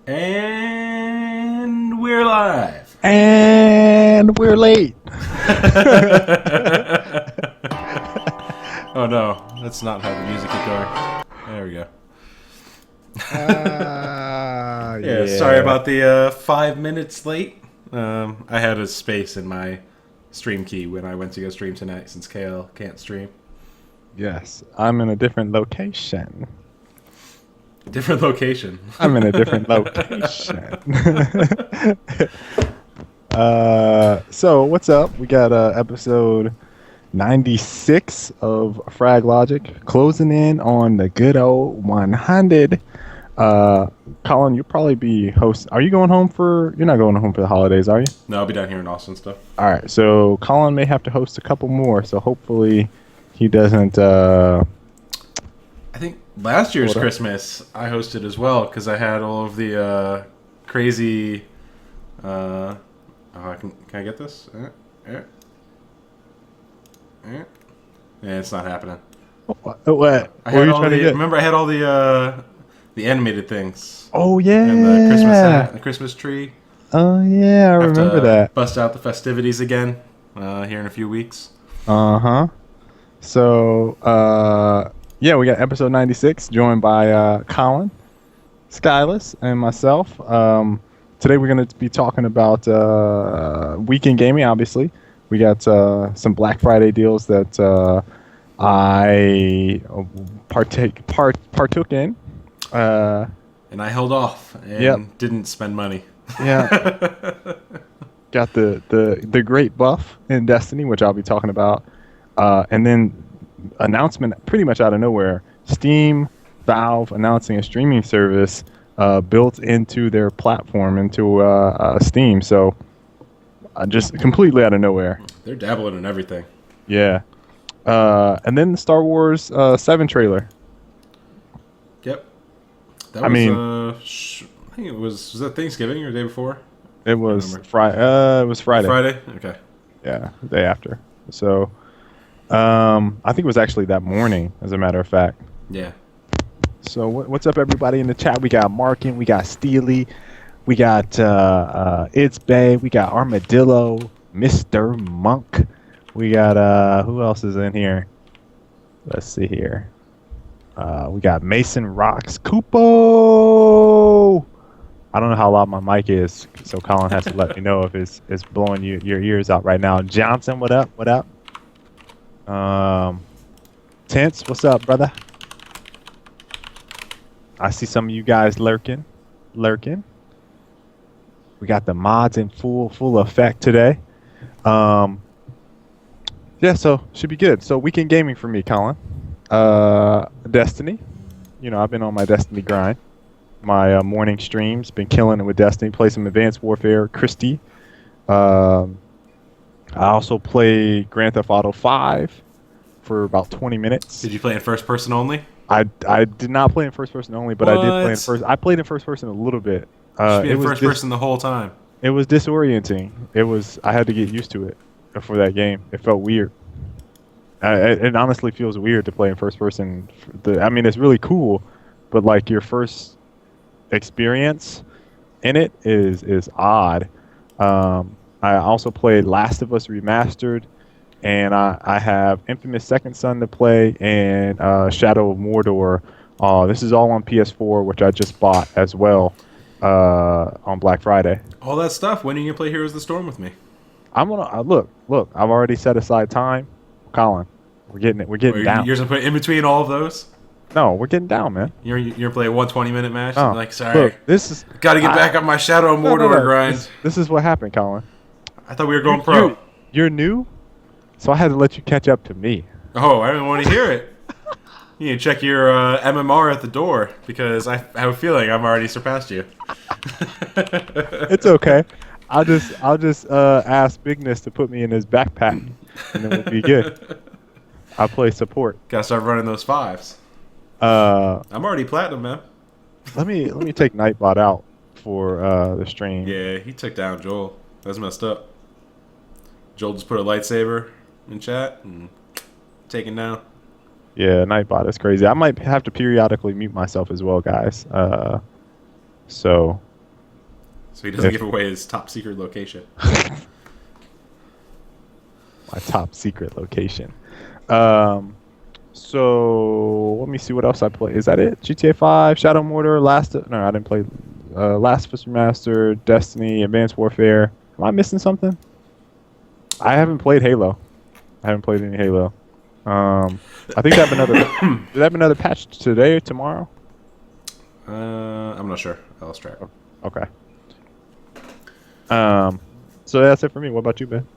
And we're live. And we're late. Oh no, that's not how the music is going. There we go. Yeah, sorry Yeah. about the 5 minutes late. I had a space in my stream key when I went to go stream tonight since Kale can't stream. Yes, I'm in a different location. Different location. I'm in a different location. So what's up? We got episode 96 of Frag Logic, closing in on the good old 100. Colin, you'll probably be host. Are you going home for? You're not going home for the holidays, are you? No, I'll be down here in Austin stuff. All right. So Colin may have to host a couple more. So hopefully he doesn't. I think last year's Christmas I hosted as well because I had all of the crazy. Can I get this? Yeah, it's not happening. What? I had all the. Remember, I had all the animated things. Oh yeah. And the Christmas hat, and the Christmas tree. Oh yeah, I remember that. Bust out the festivities again here in a few weeks. Uh-huh. So yeah, we got episode 96, joined by Colin, Skyless, and myself. Today we're going to be talking about weekend gaming, obviously. We got some Black Friday deals that I partook in. And I held off and didn't spend money. Yeah. Got the great buff in Destiny, which I'll be talking about. And then announcement pretty much out of nowhere. Steam, Valve announcing a streaming service built into their platform, into Steam. So just completely out of nowhere. They're dabbling in everything. Yeah. And then the Star Wars VII trailer. Yep. That was, I think it was that Thanksgiving or the day before? It was Friday. It was Friday. Friday? Okay. Yeah, the day after. So, I think it was actually that morning, as a matter of fact. Yeah. So what's up, everybody in the chat? We got Markin, we got Steely, we got It's Bay, we got Armadillo, Mr. Monk. We got who else is in here? Let's see here. We got Mason Rocks, Kupo. I don't know how loud my mic is, so Colin has to let me know if it's blowing your ears out right now. Johnson, what up? What up? Tense, what's up, brother? I see some of you guys lurking. We got the mods in full effect today. Yeah, so should be good. So weekend gaming for me, Colin. Destiny. You know, I've been on my Destiny grind. My morning streams, been killing it with Destiny. Play some Advanced Warfare, Christie. I also play Grand Theft Auto 5 for about 20 minutes. Did you play in first person only? I did not play in first person only, but I did play in first. I played in first person a little bit. It was first person the whole time. It was disorienting. I had to get used to it for that game. It felt weird. It honestly feels weird to play in first person. I mean, it's really cool, but like your first experience in it is odd. I also played Last of Us Remastered, and I have Infamous Second Son to play, and Shadow of Mordor. This is all on PS4, which I just bought as well on Black Friday. All that stuff. When are you gonna play Heroes of the Storm with me? I'm gonna look. I've already set aside time. Colin, we're getting down. You're gonna put in between all of those? No, we're getting down, man. You're gonna play a 120-minute match? Oh, Like, sorry. Look, this is got to get back on my Shadow of Mordor grind. This is what happened, Colin. I thought we were going pro. You're new, so I had to let you catch up to me. Oh, I didn't want to hear it. You need to check your MMR at the door because I have a feeling I've already surpassed you. It's okay. I'll just ask Bigness to put me in his backpack, and then we'll be good. I'll play support. Gotta start running those 5s. I'm already platinum, man. Let me take Nightbot out for the stream. Yeah, he took down Joel. That's messed up. Joel just put a lightsaber in chat and taken down. Yeah, Nightbot is crazy. I might have to periodically mute myself as well, guys. So So he doesn't give away his top secret location. My top secret location. So let me see what else I play. Is that it? GTA 5, Shadow Mortar, No, I didn't play. Last of Us Remastered, Destiny, Advanced Warfare. Am I missing something? I haven't played Halo. I haven't played any Halo. I think they have another. Do they have another patch today or tomorrow? I'm not sure. I lost track. Okay. So that's it for me. What about you, Ben?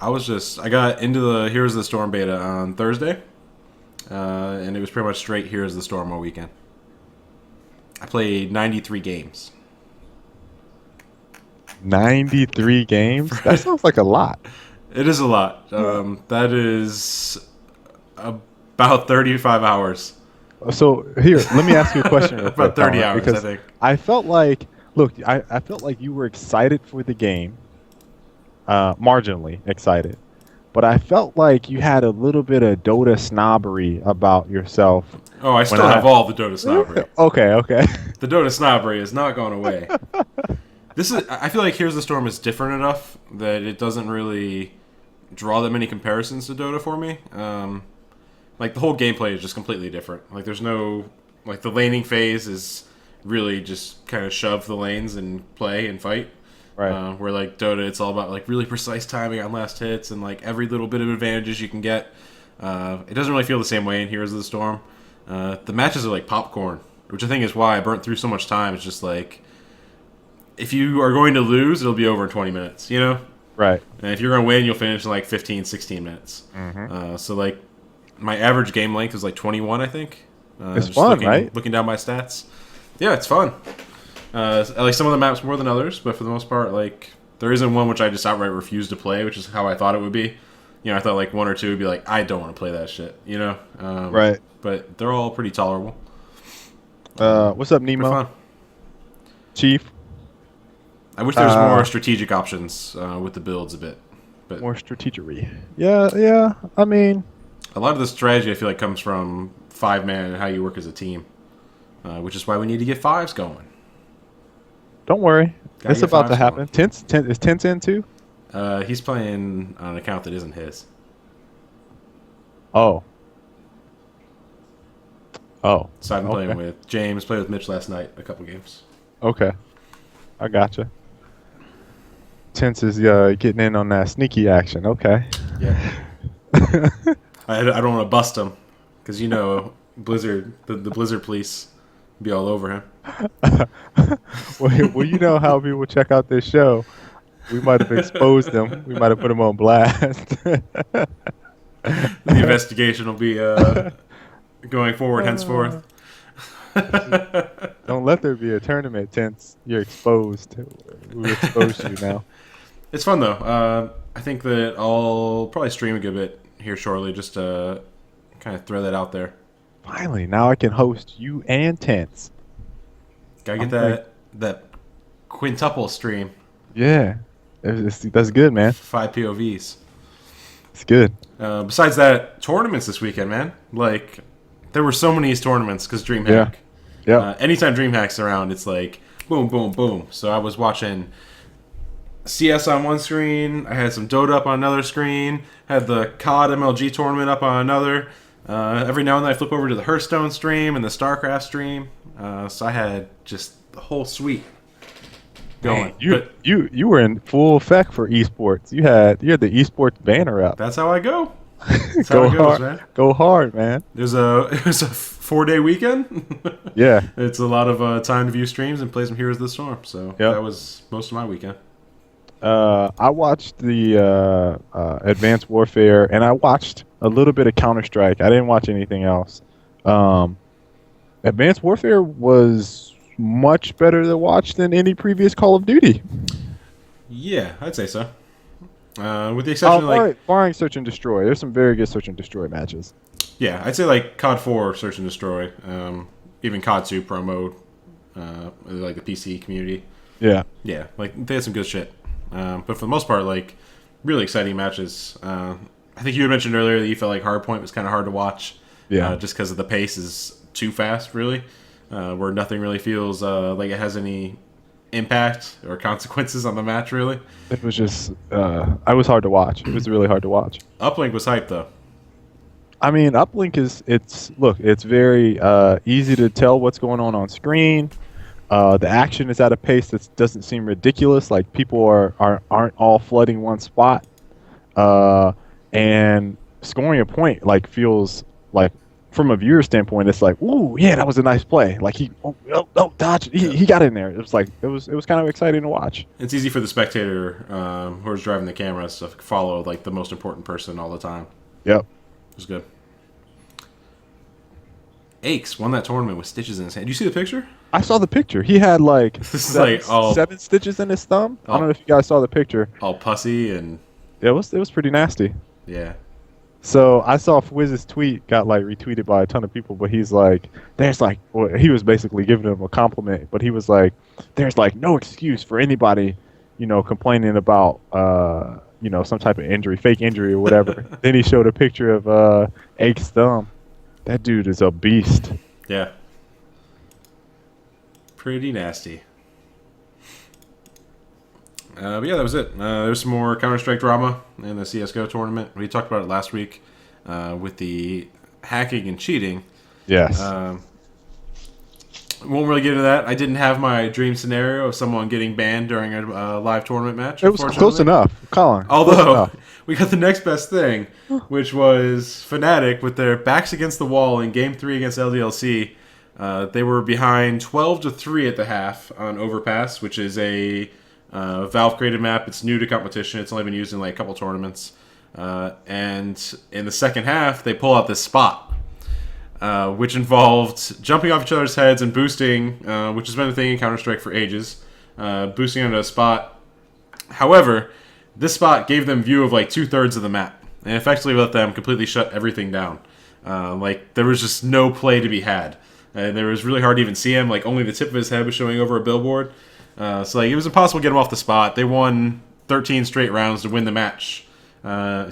I got into the Heroes of the Storm beta on Thursday, and it was pretty much straight Heroes of the Storm all weekend. I played 93 games. 93 games? That sounds like a lot. It is a lot. That is about 35 hours. So here, let me ask you a question. Real quick, About 30 Colin, hours, because I think. I felt like, look, I felt like you were excited for the game, marginally excited, but I felt like you had a little bit of Dota snobbery about yourself. Oh, I still have all the Dota snobbery. Okay. The Dota snobbery has not gone away. I feel like Here's the Storm is different enough that it doesn't really draw that many comparisons to Dota for me. Like the whole gameplay is just completely different. Like there's no, like the laning phase is really just kind of shove the lanes and play and fight. Right. Where like Dota, it's all about like really precise timing on last hits and like every little bit of advantages you can get. It doesn't really feel the same way in Heroes of the Storm. The matches are like popcorn, which I think is why I burnt through so much time. It's just like, if you are going to lose, it'll be over in 20 minutes, you know? Right. And if you're going to win, you'll finish in like 15, 16 minutes. Mm-hmm. So like, my average game length is like 21, I think. It's fun, right? Looking down my stats. Yeah, it's fun. I like some of the maps more than others, but for the most part, like, there isn't one which I just outright refuse to play, which is how I thought it would be. You know, I thought like one or two would be like, I don't want to play that shit, you know? Right. But they're all pretty tolerable. What's up, Nemo? Fun. Chief? I wish there was more strategic options with the builds a bit. But more strategery. Yeah. I mean, a lot of the strategy I feel like comes from 5-man and how you work as a team, which is why we need to get 5s going. Don't worry, Gotta it's get about to 5s happen. Is Tense in too? He's playing on an account that isn't his. Oh. So I've been playing with James. Played with Mitch last night. A couple games. Okay, I gotcha. Tense is getting in on that sneaky action. Okay. Yeah. I don't want to bust him because you know Blizzard, the Blizzard police, be all over him. Well, you know how people check out this show. We might have exposed them. We might have put them on blast. The investigation will be going forward henceforth. Don't let there be a tournament, Tense. You're exposed. We exposed you now. It's fun though. I think that I'll probably stream a good bit here shortly, just to kind of throw that out there. Finally, now I can host you and Tense. Gotta get that quintuple stream. Yeah, that's good, man. 5 POVs. It's good. Besides that, tournaments this weekend, man. Like, there were so many tournaments because DreamHack. Yeah. Anytime DreamHack's around, it's like boom, boom, boom. So I was watching CS on one screen. I had some Dota up on another screen. Had the COD MLG tournament up on another. Every now and then I flip over to the Hearthstone stream and the StarCraft stream. So I had just the whole suite going. Man, you were in full effect for esports. You had the esports banner up. That's how I go. That's how it goes, man. Go hard, man. It was a 4-day weekend. Yeah. It's a lot of time to view streams and play some Heroes of the Storm. So that was most of my weekend. I watched the Advanced Warfare, and I watched a little bit of Counter-Strike. I didn't watch anything else. Advanced Warfare was much better to watch than any previous Call of Duty. Yeah, I'd say so. With the exception of barring Search and Destroy. There's some very good Search and Destroy matches. Yeah, I'd say like COD 4 Search and Destroy, even COD 2 Pro Mode, like the PC community. Yeah, like they had some good shit. But for the most part, like really exciting matches. I think you had mentioned earlier that you felt like Hardpoint was kind of hard to watch. Yeah, just because of the pace is too fast, really, where nothing really feels like it has any impact or consequences on the match. Really, It was just, I was hard to watch. It was really hard to watch. Uplink was hype though. I mean, Uplink it's very easy to tell what's going on screen. The action is at a pace that doesn't seem ridiculous. Like people aren't all flooding one spot, and scoring a point like feels like from a viewer standpoint, it's like, ooh, yeah, that was a nice play. Like dodge, he got in there. It was like it was kind of exciting to watch. It's easy for the spectator who's driving the cameras to follow like the most important person all the time. Yep. It was good. Aches won that tournament with stitches in his hand. Did you see the picture? I saw the picture. He had like This is like all 7 stitches in his thumb. I don't know if you guys saw the picture. all pussy and It was pretty nasty. yeah. So I saw Fwizz's tweet got like retweeted by a ton of people, but he's like, well, he was basically giving him a compliment, but he was like, there's like no excuse for anybody, complaining about, some type of injury, fake injury or whatever. Then he showed a picture of Ake's thumb. That dude is a beast. Yeah. Pretty nasty. But yeah, that was it. There's some more Counter-Strike drama in the CSGO tournament. We talked about it last week with the hacking and cheating. Yes. Won't really get into that. I didn't have my dream scenario of someone getting banned during a live tournament match. It was close enough, Colin. Although, we got the next best thing, which was Fnatic with their backs against the wall in Game 3 against LDLC. They were behind 12-3 at the half on Overpass, which is a Valve-created map. It's new to competition. It's only been used in like a couple tournaments. And in the second half, they pull out this spot, which involved jumping off each other's heads and boosting, which has been a thing in Counter-Strike for ages, boosting onto a spot. However, this spot gave them view of like 2/3 of the map and effectively let them completely shut everything down. Like there was just no play to be had. There was really hard to even see him. Like only the tip of his head was showing over a billboard. So like it was impossible to get him off the spot. They won 13 straight rounds to win the match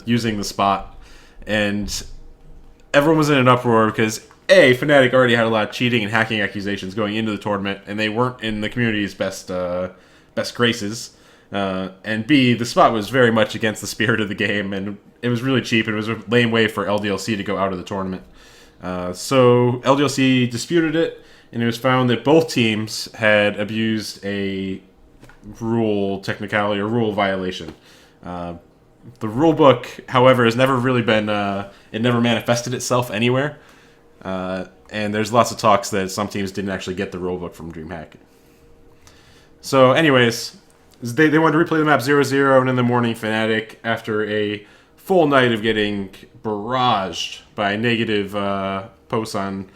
using the spot, and everyone was in an uproar because A, Fnatic already had a lot of cheating and hacking accusations going into the tournament, and they weren't in the community's best graces. And B, the spot was very much against the spirit of the game, and it was really cheap, and it was a lame way for LDLC to go out of the tournament. So LDLC disputed it, and it was found that both teams had abused a rule technicality or rule violation. The rule book, however, has never really been, it never manifested itself anywhere. And there's lots of talks that some teams didn't actually get the rule book from DreamHack. So anyways, they wanted to replay the map 0-0, and in the morning, Fnatic, after a full night of getting barraged by negative posts on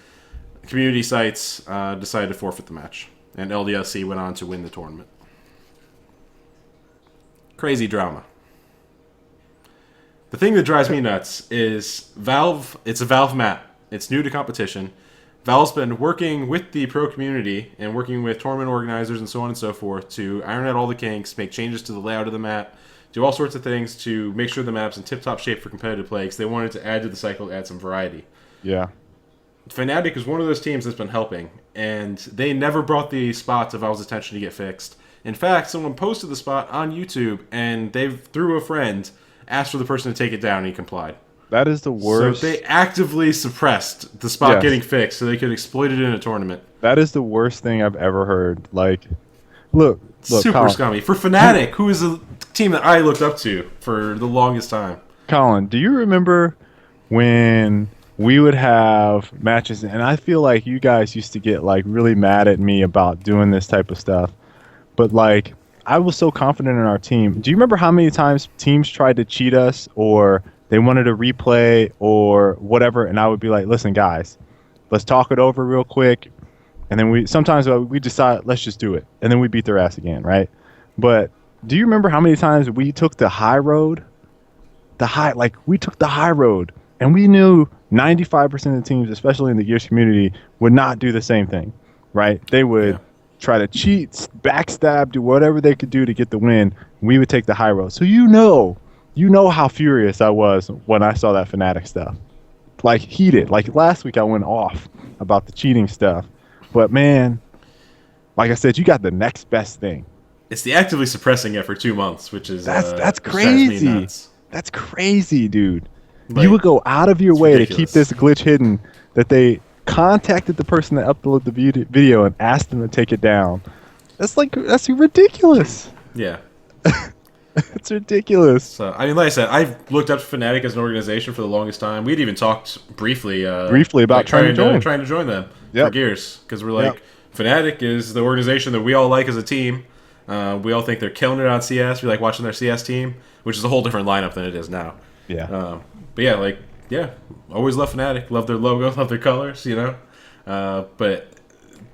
community sites, decided to forfeit the match. And LDLC went on to win the tournament. Crazy drama. The thing that drives me nuts is Valve, it's a Valve map. It's new to competition. Valve's been working with the pro community and working with tournament organizers and so on and so forth to iron out all the kinks, make changes to the layout of the map, do all sorts of things to make sure the map's in tip-top shape for competitive play because they wanted to add to the cycle, add some variety. Yeah. Fnatic is one of those teams that's been helping, and they never brought the spot to Valve's attention to get fixed. In fact, someone posted the spot on YouTube, and they, through a friend, asked for the person to take it down, and he complied. That is the worst. So they actively suppressed the spot getting fixed so they could exploit it in a tournament. That is the worst thing I've ever heard. Like, look super Colin, scummy. For Fnatic, who is a team that I looked up to for the longest time. Colin, do you remember when we would have matches, and I feel like you guys used to get like really mad at me about doing this type of stuff, but like I was so confident in our team. Do you remember how many times teams tried to cheat us or they wanted to replay or whatever, and I would be like, listen guys, let's talk it over real quick, and then we decide let's just do it, and then we beat their ass again, right? But do you remember how many times we took the high road? We took the high road, and we knew 95% of the teams, especially in the Gears community, would not do the same thing, right? They would try to cheat, backstab, do whatever they could do to get the win. We would take the high road. So you know how furious I was when I saw that Fnatic stuff. Like heated. Like last week I went off about the cheating stuff. But man, like I said, you got the next best thing. It's the actively suppressing it for 2 months, which is That's which drives me crazy. nuts. That's crazy, dude. You Like, would go out of your it's way to keep ridiculous. this glitch hidden, that they contacted the person that uploaded the video and asked them to take it down. That's ridiculous. Yeah. It's ridiculous. So I mean, like I said, I've looked up Fnatic as an organization for the longest time. We'd even talked briefly About like trying to join them Yep. for Gears, because we're like, Yep. Fnatic is the organization that we all like as a team. We all think they're killing it on CS. We like watching their CS team, which is a whole different lineup than it is now. Yeah. But yeah, always love Fnatic, love their logo, love their colors, you know. But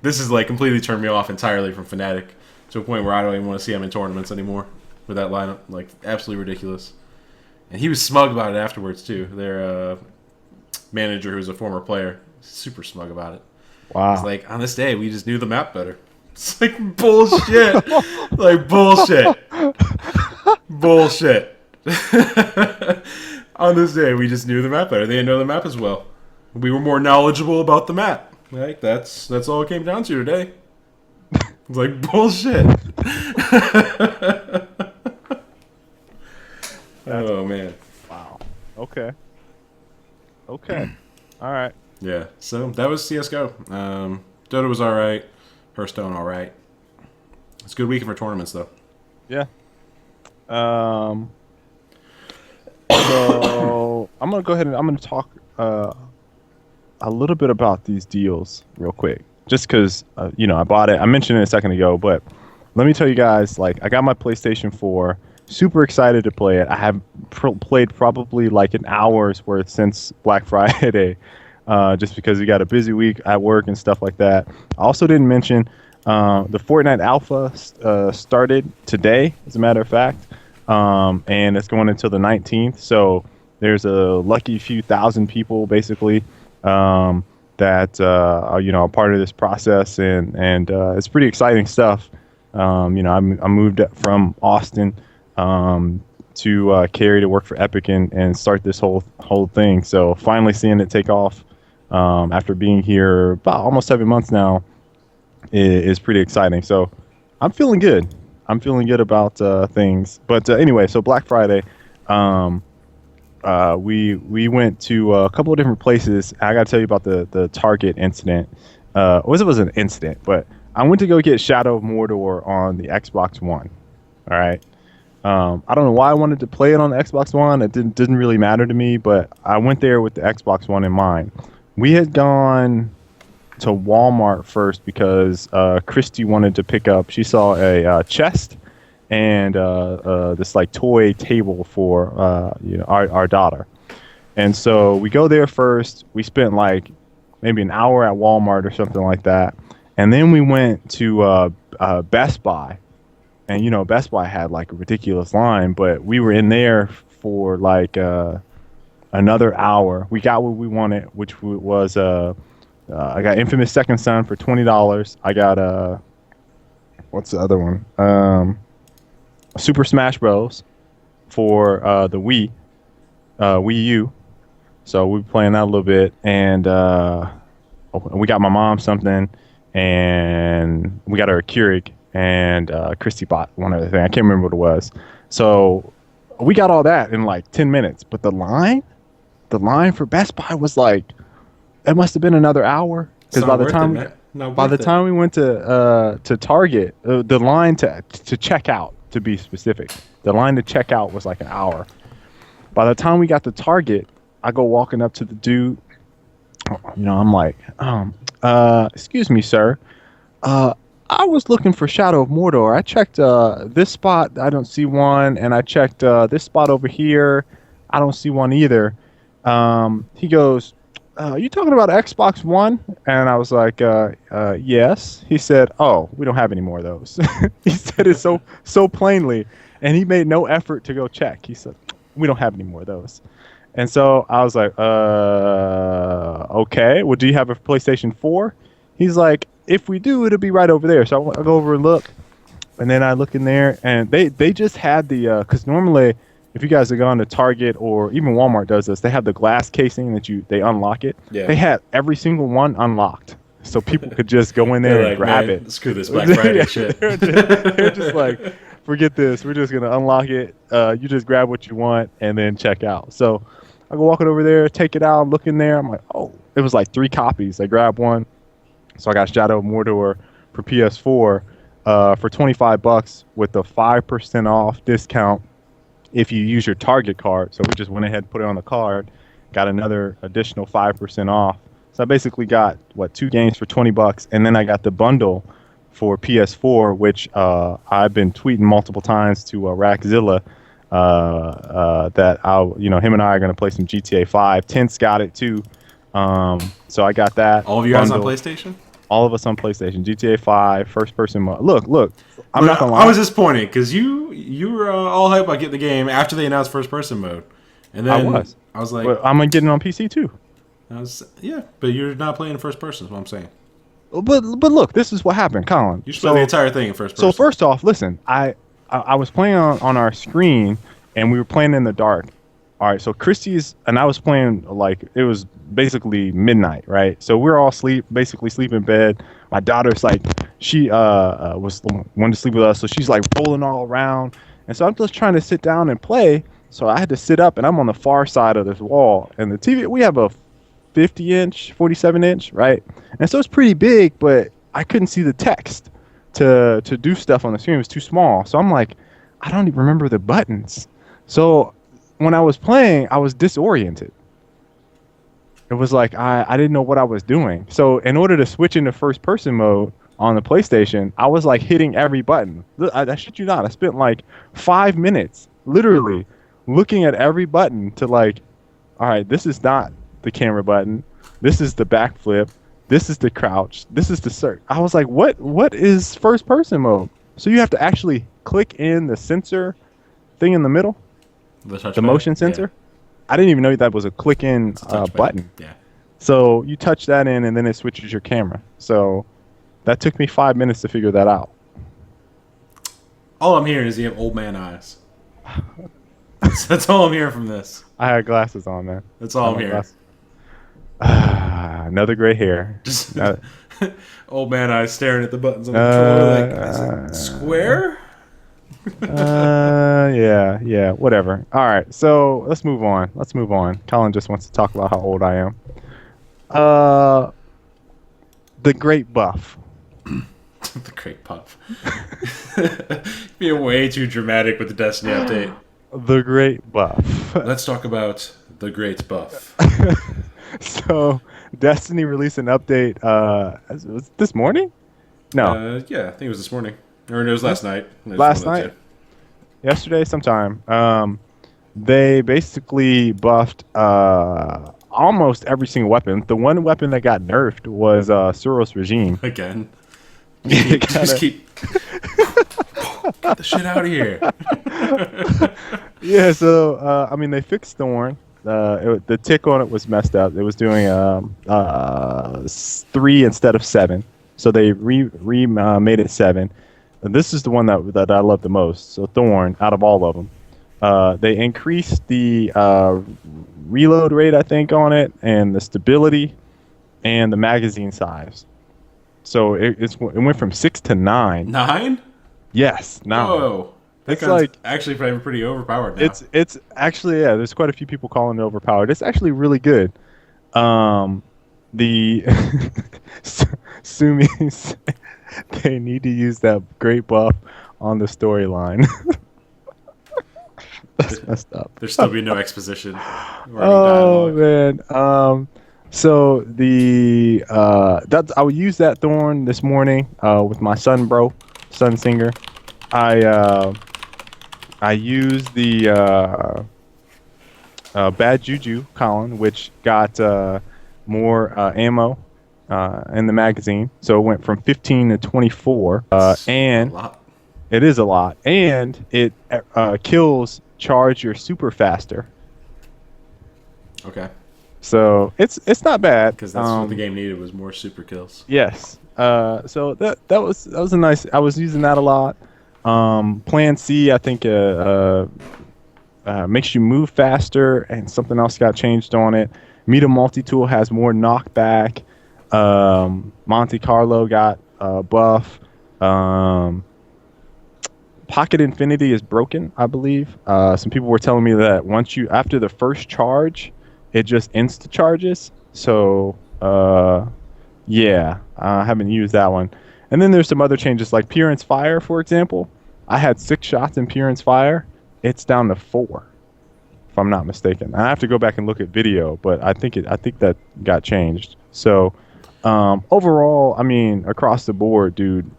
this is like completely turned me off entirely from Fnatic to a point where I don't even want to see them in tournaments anymore with that lineup. Like, absolutely ridiculous. And he was smug about it afterwards too. Their manager, who's a former player, super smug about it. Wow. It's like, on this day, we just knew the map better. It's like bullshit. Like bullshit. Bullshit. On this day, we just knew the map better. They didn't know the map as well. We were more knowledgeable about the map. Like, that's all it came down to today. It's like bullshit. Oh man. Wow. Okay. All right. Yeah. So that was CS:GO. Dota was all right. Hearthstone all right. It's a good weekend for tournaments though. Yeah. So I'm gonna go ahead and I'm gonna talk a little bit about these deals real quick, just because I bought it. I mentioned it a second ago, but let me tell you guys, like, I got my PlayStation 4. Super excited to play it. I have played probably like an hour's worth since Black Friday, just because we got a busy week at work and stuff like that. I also didn't mention the Fortnite Alpha started today, as a matter of fact, and it's going until the 19th. So there's a lucky few thousand people, basically, that are part of this process, and it's pretty exciting stuff. I moved from Austin to Cary to work for Epic and start this whole thing. So finally seeing it take off after being here about almost 7 months now is pretty exciting. So I'm feeling good. I'm feeling good about things. But anyway, so Black Friday, we went to a couple of different places. I got to tell you about the Target incident. It was an incident, but I went to go get Shadow of Mordor on the Xbox One. All right. I don't know why I wanted to play it on the Xbox One. It didn't really matter to me, but I went there with the Xbox One in mind. We had gone to Walmart first because Christy wanted to pick up. She saw a chest and this like toy table for our daughter, and so we go there first. We spent like maybe an hour at Walmart or something like that, and then we went to Best Buy. And, Best Buy had like a ridiculous line, but we were in there for like another hour. We got what we wanted, which was I got Infamous Second Son for $20. I got what's the other one? Super Smash Bros. For the Wii U. So we were playing that a little bit, and we got my mom something, and we got her a Keurig. And Christy bought one other thing. I can't remember what it was. So we got all that in like 10 minutes. But the line for Best Buy was like, it must have been another hour. Because by the time we went to Target, the line to check out, to be specific, the line to check out was like an hour. By the time we got to Target, I go walking up to the dude. I'm like, excuse me, sir. I was looking for Shadow of Mordor. I checked this spot. I don't see one. And I checked this spot over here. I don't see one either. He goes, you talking about Xbox One? And I was like, yes. He said, oh, we don't have any more of those. He said it so plainly. And he made no effort to go check. He said, we don't have any more of those. And so I was like, okay. Well, do you have a PlayStation 4? He's like, if we do, it'll be right over there. So I go over and look, and then I look in there, and they just had the because normally, if you guys have gone to Target or even Walmart does this, they have the glass casing that they unlock it. Yeah. They had every single one unlocked. so people could just go in there They're and like, grab man, it. screw this Black Friday Yeah, shit. they're just like, forget this. We're just gonna unlock it. You just grab what you want and then check out. So I go walking over there, take it out, look in there. I'm like, oh, it was like 3 copies. I grabbed one, so I got Shadow of Mordor for PS4 for $25 with a 5% off discount if you use your Target card. So we just went ahead and put it on the card, got another additional 5% off. So I basically got 2 games for $20, and then I got the bundle for PS4, which I've been tweeting multiple times to Rackzilla that him and I are gonna play some GTA 5. Tent's got it too, so I got that. All of you guys on bundle. PlayStation? All of us on PlayStation. GTA 5, first person mode. Look. I'm not gonna lie. I was disappointed because you were all hyped about getting the game after they announced first person mode, and then I was like, but I'm gonna get it on PC too. But you're not playing in first person. Is what I'm saying. But look, this is what happened, Colin. You should play the entire thing in first person. So first off, listen, I was playing on our screen, and we were playing in the dark. All right, so Christy's and I was playing like it was basically midnight, right? So we're all basically sleep in bed. My daughter's like, she wanted to sleep with us, so she's like rolling all around, and so I'm just trying to sit down and play. So I had to sit up, and I'm on the far side of this wall, and the TV. We have a 50-inch, 47-inch, right? And so it's pretty big, but I couldn't see the text to do stuff on the screen. It was too small. So I'm like, I don't even remember the buttons. So when I was playing, I was disoriented. It was like I didn't know what I was doing. So in order to switch into first person mode on the PlayStation, I was like hitting every button. I shit you not. I spent like 5 minutes literally looking at every button to like, all right, this is not the camera button. This is the backflip. This is the crouch. This is the search. I was like, what is first person mode? So you have to actually click in the sensor thing in the middle, the motion sensor. Yeah. I didn't even know that was a click in button. Yeah. So you touch that in, and then it switches your camera. So that took me 5 minutes to figure that out. All I'm hearing is you have old man eyes. That's all I'm hearing from this. I had glasses on, man. That's all I'm hearing. Another gray hair. Just old man eyes staring at the buttons on the controller like, is it square? Yeah, whatever. All right, so let's move on. Colin just wants to talk about how old I am. The Great Buff. The Great Buff. Being way too dramatic with the Destiny update. The Great Buff. Let's talk about the Great Buff. So, Destiny released an update. Was this morning? No. Yeah, I think it was this morning. Or it was last night. Last night? Yesterday sometime. They basically buffed almost every single weapon. The one weapon that got nerfed was Suros Regime. Again. Just keep... Get the shit out of here. Yeah, so, they fixed Thorn. The tick on it was messed up. It was doing 3 instead of 7. So they made it 7. And this is the one that I love the most. So Thorn, out of all of them, they increased the reload rate, I think, on it, and the stability, and the magazine size. So it went from 6 to 9. 9? Yes, 9. Whoa. It's like actually probably pretty overpowered now. It's actually, yeah. There's quite a few people calling it overpowered. It's actually really good. The Sumis, they need to use that great buff on the storyline. That's messed up. There'll still be no exposition. Oh man. So I would use that Thorn this morning with my Sun Singer. I used the Bad Juju Colin, which got more ammo in the magazine, so it went from 15 to 24, and it is a lot, and it kills charge your super faster. Okay. So it's not bad, because that's what the game needed, was more super kills. Yes. So that was a nice. I was using that a lot. Plan C, I think, makes you move faster, and something else got changed on it. Meter Multi-Tool has more knockback. Monte Carlo got a buff. Um, Pocket Infinity is broken, I believe. Some people were telling me that after the first charge, it just insta charges. So yeah, I haven't used that one. And then there's some other changes like Pierance Fire, for example. I had 6 shots in Pierance Fire. It's down to 4, if I'm not mistaken. I have to go back and look at video, but I think that got changed. So overall, I mean, across the board, dude,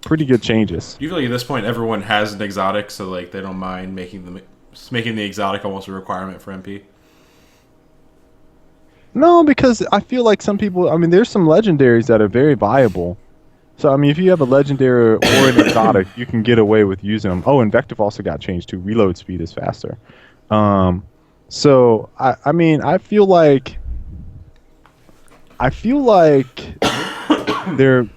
pretty good changes. You feel like at this point everyone has an exotic, so like they don't mind making the exotic almost a requirement for MP. No, because I feel like some people. I mean, there's some legendaries that are very viable. So I mean, if you have a legendary or an exotic, you can get away with using them. Oh, Invective also got changed too. Reload speed is faster. So I mean, I feel like there.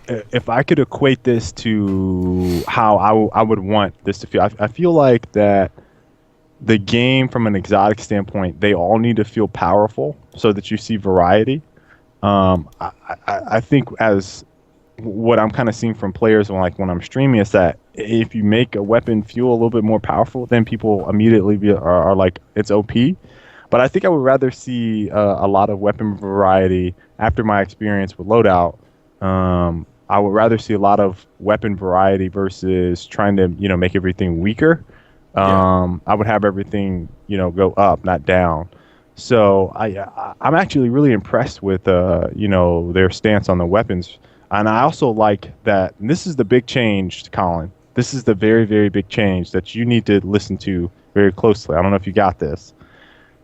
If I could equate this to how I would want this to feel, I feel like that the game from an exotic standpoint, they all need to feel powerful so that you see variety. I think as what I'm kind of seeing from players when I'm streaming is that if you make a weapon feel a little bit more powerful, then people immediately are like, it's OP. But I think I would rather see a lot of weapon variety after my experience with Loadout. I would rather see a lot of weapon variety versus trying to, make everything weaker. I would have everything, go up, not down. So I'm actually really impressed with, their stance on the weapons. And I also like that, and this is the big change, Colin. This is the very, very big change that you need to listen to very closely. I don't know if you got this.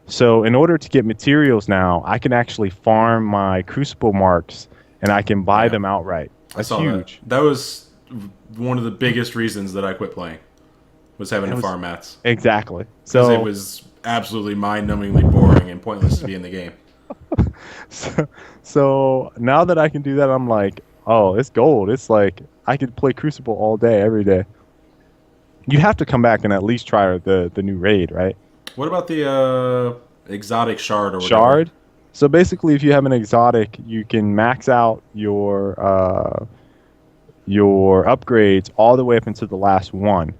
So in order to get materials now, I can actually farm my Crucible marks, and I can buy them outright. That's huge. That was one of the biggest reasons that I quit playing, was having to farm mats. Exactly. Because it was absolutely mind-numbingly boring and pointless to be in the game. So now that I can do that, I'm like, oh, it's gold. It's like I could play Crucible all day, every day. You have to come back and at least try the new raid, right? What about the exotic shard or whatever? Shard? So basically, if you have an exotic, you can max out your upgrades all the way up into the last one,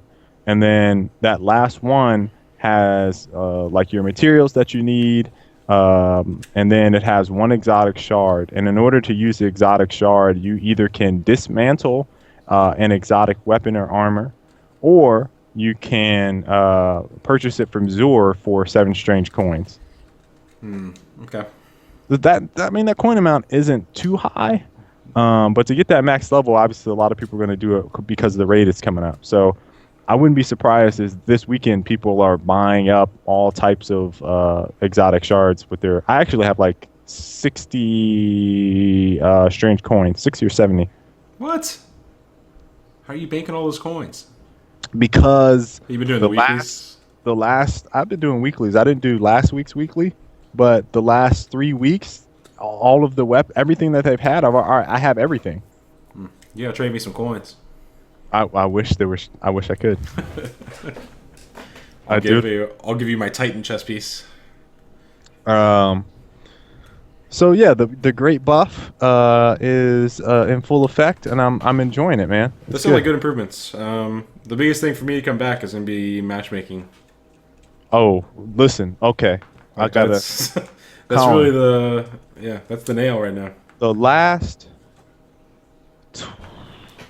and then that last one has like your materials that you need, and then it has one exotic shard. And in order to use the exotic shard, you either can dismantle an exotic weapon or armor, or you can purchase it from Zur for 7 strange coins. Okay. That coin amount isn't too high, but to get that max level, obviously a lot of people are going to do it because the raid is coming up. So I wouldn't be surprised if this weekend people are buying up all types of exotic shards with their. I actually have like 60 strange coins, 60 or 70. What? How are you banking all those coins? Because you've been doing the weeklies. I've been doing weeklies. I didn't do last week's weekly. But the last 3 weeks, all of the everything that they've had, I have everything. Yeah, trade me some coins. I wish I wish I could. I'll give you my Titan chess piece. So yeah, the great buff is in full effect, and I'm enjoying it, man. Those sound like good improvements. The biggest thing for me to come back is going to be matchmaking. Oh, listen, okay. That's really that's the nail right now.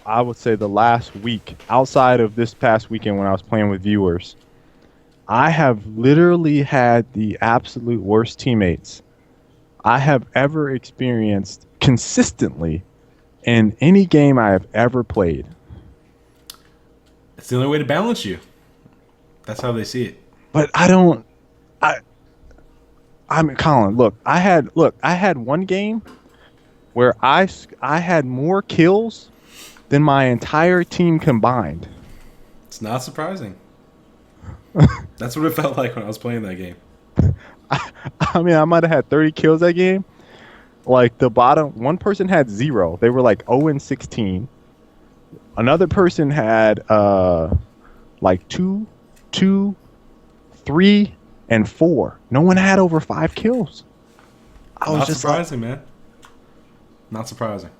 I would say the last week, outside of this past weekend when I was playing with viewers, I have literally had the absolute worst teammates I have ever experienced consistently in any game I have ever played. It's the only way to balance you. That's how they see it. But I mean, Colin, look, I had one game where I had more kills than my entire team combined. It's not surprising. That's what it felt like when I was playing that game. I mean, I might have had 30 kills that game. Like the bottom, one person had 0. They were like 0-16. Another person had like 2, 3, and 4. No one had over 5 kills. I was just surprising, man. Not surprising.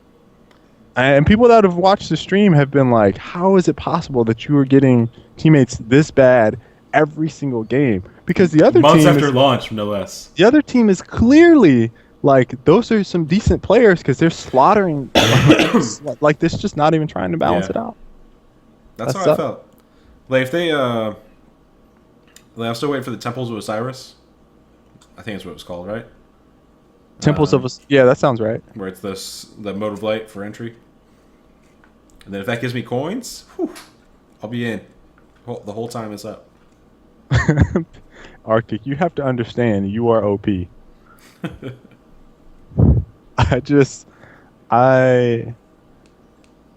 And people that have watched the stream have been like, "How is it possible that you are getting teammates this bad every single game?" Because Months after launch, no less. the other team is clearly like those are some decent players because they're slaughtering like this, just not even trying to balance Yeah. it out. That's That how I sucks. felt. Like if they, I'm still waiting for the Temples of Osiris. I think that's what it was called, right? Temples of us, yeah, that sounds right. Where it's the mode of light for entry. And then if that gives me coins, whew, I'll be in. The whole time it's up. Arctic, you have to understand, you are OP. I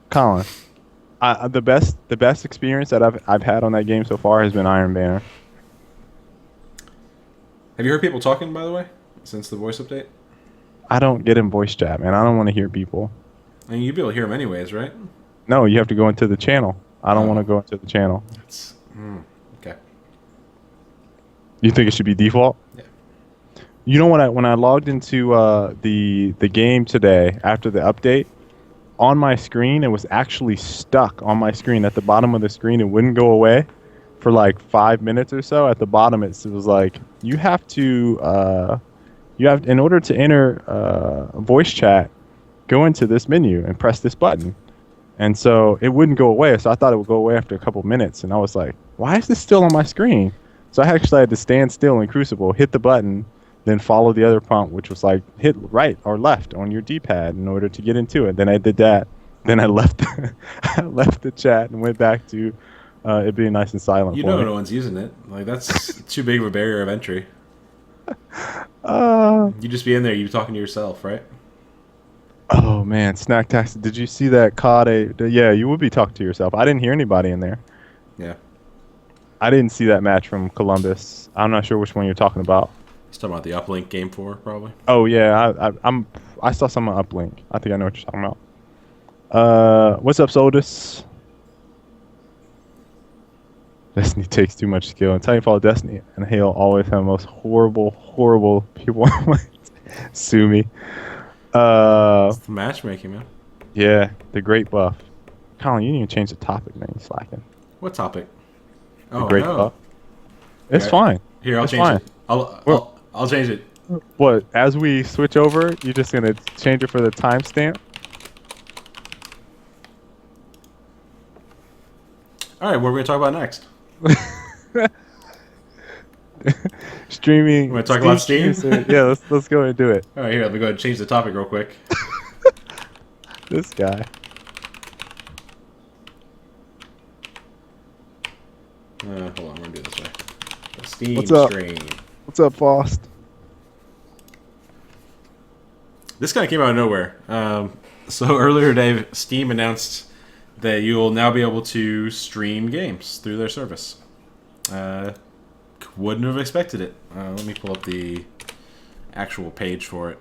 Colin, the best experience that I've had on that game so far has been Iron Banner. Have you heard people talking, by the way, since the voice update? I don't get in voice chat, man. I don't want to hear people. I mean, you'd be able to hear them anyways, right? No, you have to go into the channel. I don't want to go into the channel. That's okay. You think it should be default? Yeah. You know when I logged into the game today after the update, on my screen it was actually stuck on my screen at the bottom of the screen. It wouldn't go away for like 5 minutes or so. At the bottom it was like you have in order to enter voice chat, go into this menu and press this button. And so it wouldn't go away. So I thought it would go away after a couple minutes. And I was like, why is this still on my screen? So I actually had to stand still in Crucible, hit the button, then follow the other prompt, which was like hit right or left on your D-pad in order to get into it. Then I did that. Then I left I left the chat and went back to it being nice and silent. You know no one's using it. Like, that's too big of a barrier of entry. You just be in there, you be talking to yourself, right? Oh man, Snack Taxi! Did you see that COD? Yeah, you would be talking to yourself. I didn't hear anybody in there. Yeah. I didn't see that match from Columbus. I'm not sure which one you're talking about. He's talking about the Uplink Game 4, probably. Oh yeah, I saw some on Uplink. I think I know what you're talking about. What's up, Soldus? Destiny takes too much skill. And Titanfall, Destiny, and Halo always have the most horrible people. Sue me. It's the matchmaking, man. Yeah, the great buff. Colin, you didn't even change the topic, man. You slacking. What topic? The Oh, great no. buff. It's Okay. fine. Here, I'll It's change fine. it. I'll change it. What? As we switch over, you're just gonna change it for the timestamp? All right, what are we going to talk about next? Streaming. You wanna talk about Steam? Yeah, let's go and do it. All right, here, let me go ahead and change the topic real quick. This guy. Hold on, we're going to do it this way. The Steam What's up? stream. What's up, Faust? This kind of came out of nowhere. So earlier today, Steam announced that you will now be able to stream games through their service. Wouldn't have expected it. Let me pull up the actual page for it.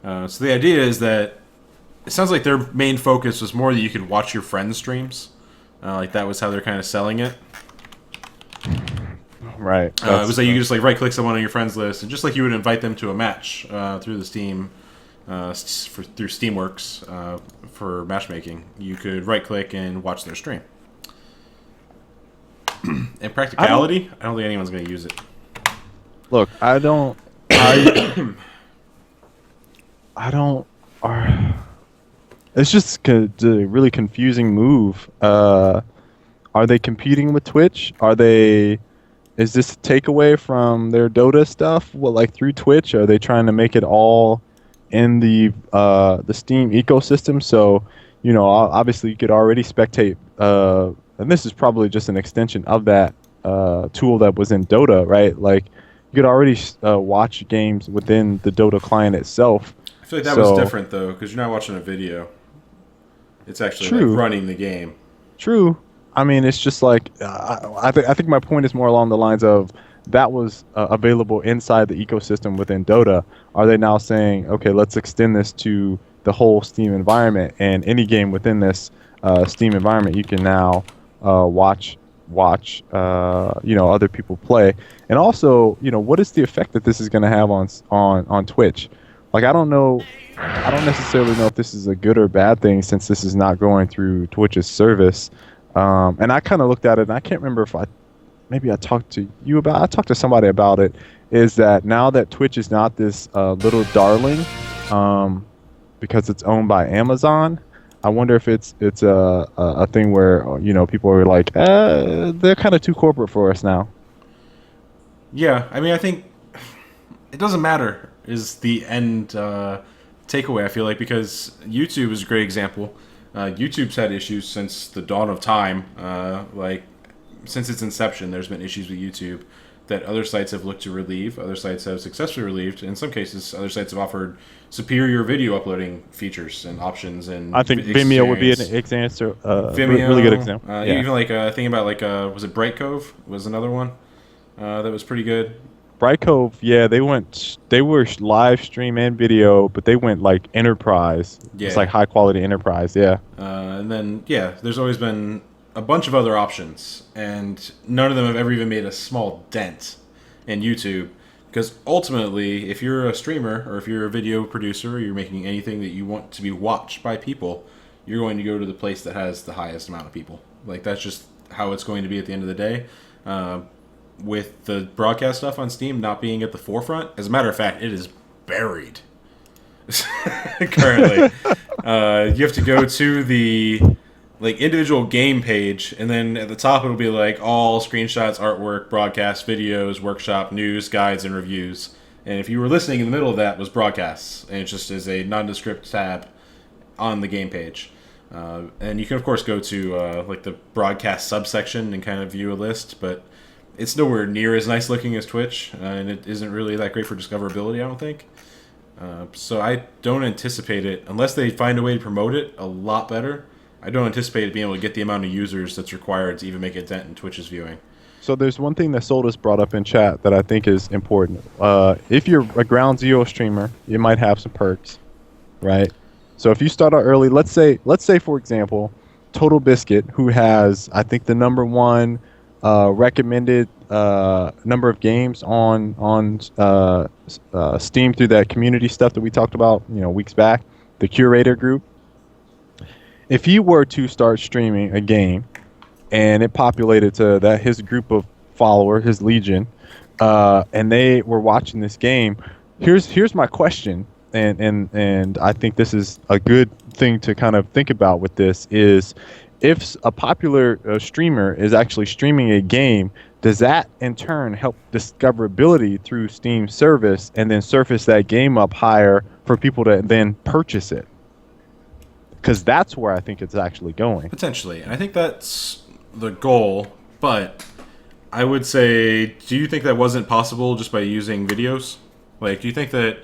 So the idea is that it sounds like their main focus was more that you could watch your friends' streams. Like that was how they're kind of selling it. Right. It was like you could just like right-click someone on your friends list, and just like you would invite them to a match through the Steam, through Steamworks for matchmaking, you could right-click and watch their stream. In practicality, I don't think anyone's going to use it. Look, I don't. It's just a really confusing move. Are they competing with Twitch? Is this a takeaway from their Dota stuff? What, like through Twitch? Are they trying to make it all in the Steam ecosystem? So, you know, obviously you could already spectate, and this is probably just an extension of that tool that was in Dota, right? Like you could already watch games within the Dota client itself. I feel like that was different though, because you're not watching a video. It's actually like running the game. True. I mean, it's just like I think my point is more along the lines of that was available inside the ecosystem within Dota. Are they now saying, okay, let's extend this to the whole Steam environment, and any game within this Steam environment you can now watch other people play? And also, you know, what is the effect that this is going to have on Twitch? Like I don't necessarily know if this is a good or bad thing since this is not going through Twitch's service. And I kind of looked at it, and I can't remember if maybe I talked to you about. I talked to somebody about it. Is that now that Twitch is not this little darling, because it's owned by Amazon. I wonder if it's a thing where people are like, they're kind of too corporate for us now. Yeah, I mean, I think it doesn't matter is the end takeaway, I feel like, because YouTube is a great example. YouTube's had issues since the dawn of time. Like, since its inception, there's been issues with YouTube that other sites have looked to relieve. Other sites have successfully relieved. In some cases, other sites have offered superior video uploading features and options. And I think Vimeo would be an example, Vimeo, really good example. Yeah. Even like thinking about like was it Bright Cove was another one that was pretty good. Bright Cove, yeah, they were live stream and video, but they went like enterprise. Yeah. It's like high quality enterprise, yeah. And then there's always been a bunch of other options, and none of them have ever even made a small dent in YouTube. Because ultimately, if you're a streamer or if you're a video producer, or you're making anything that you want to be watched by people, you're going to go to the place that has the highest amount of people. Like, that's just how it's going to be at the end of the day. With the broadcast stuff on Steam not being at the forefront, as a matter of fact, it is buried currently. You have to go to the individual game page, and then at the top it'll be like all screenshots, artwork, broadcast, videos, workshop, news, guides, and reviews. And if you were listening, in the middle of that was broadcasts, and it just is a nondescript tab on the game page. And you can of course go to the broadcast subsection and kind of view a list, but it's nowhere near as nice looking as Twitch, and it isn't really that great for discoverability, I don't think. So I don't anticipate it, unless they find a way to promote it a lot better. I don't anticipate it being able to get the amount of users that's required to even make a dent in Twitch's viewing. So there's one thing that Soldus brought up in chat that I think is important. If you're a ground zero streamer, you might have some perks, right? So if you start out early, let's say for example, Total Biscuit, who has I think the #1 recommended number of games on Steam through that community stuff that we talked about weeks back, the curator group. If he were to start streaming a game and it populated to his group of followers, his legion, and they were watching this game, here's my question, and I think this is a good thing to kind of think about with this is, if a popular streamer is actually streaming a game, does that in turn help discoverability through Steam service and then surface that game up higher for people to then purchase it? Because that's where I think it's actually going. Potentially. And I think that's the goal, but I would say, do you think that wasn't possible just by using videos? Like, do you think that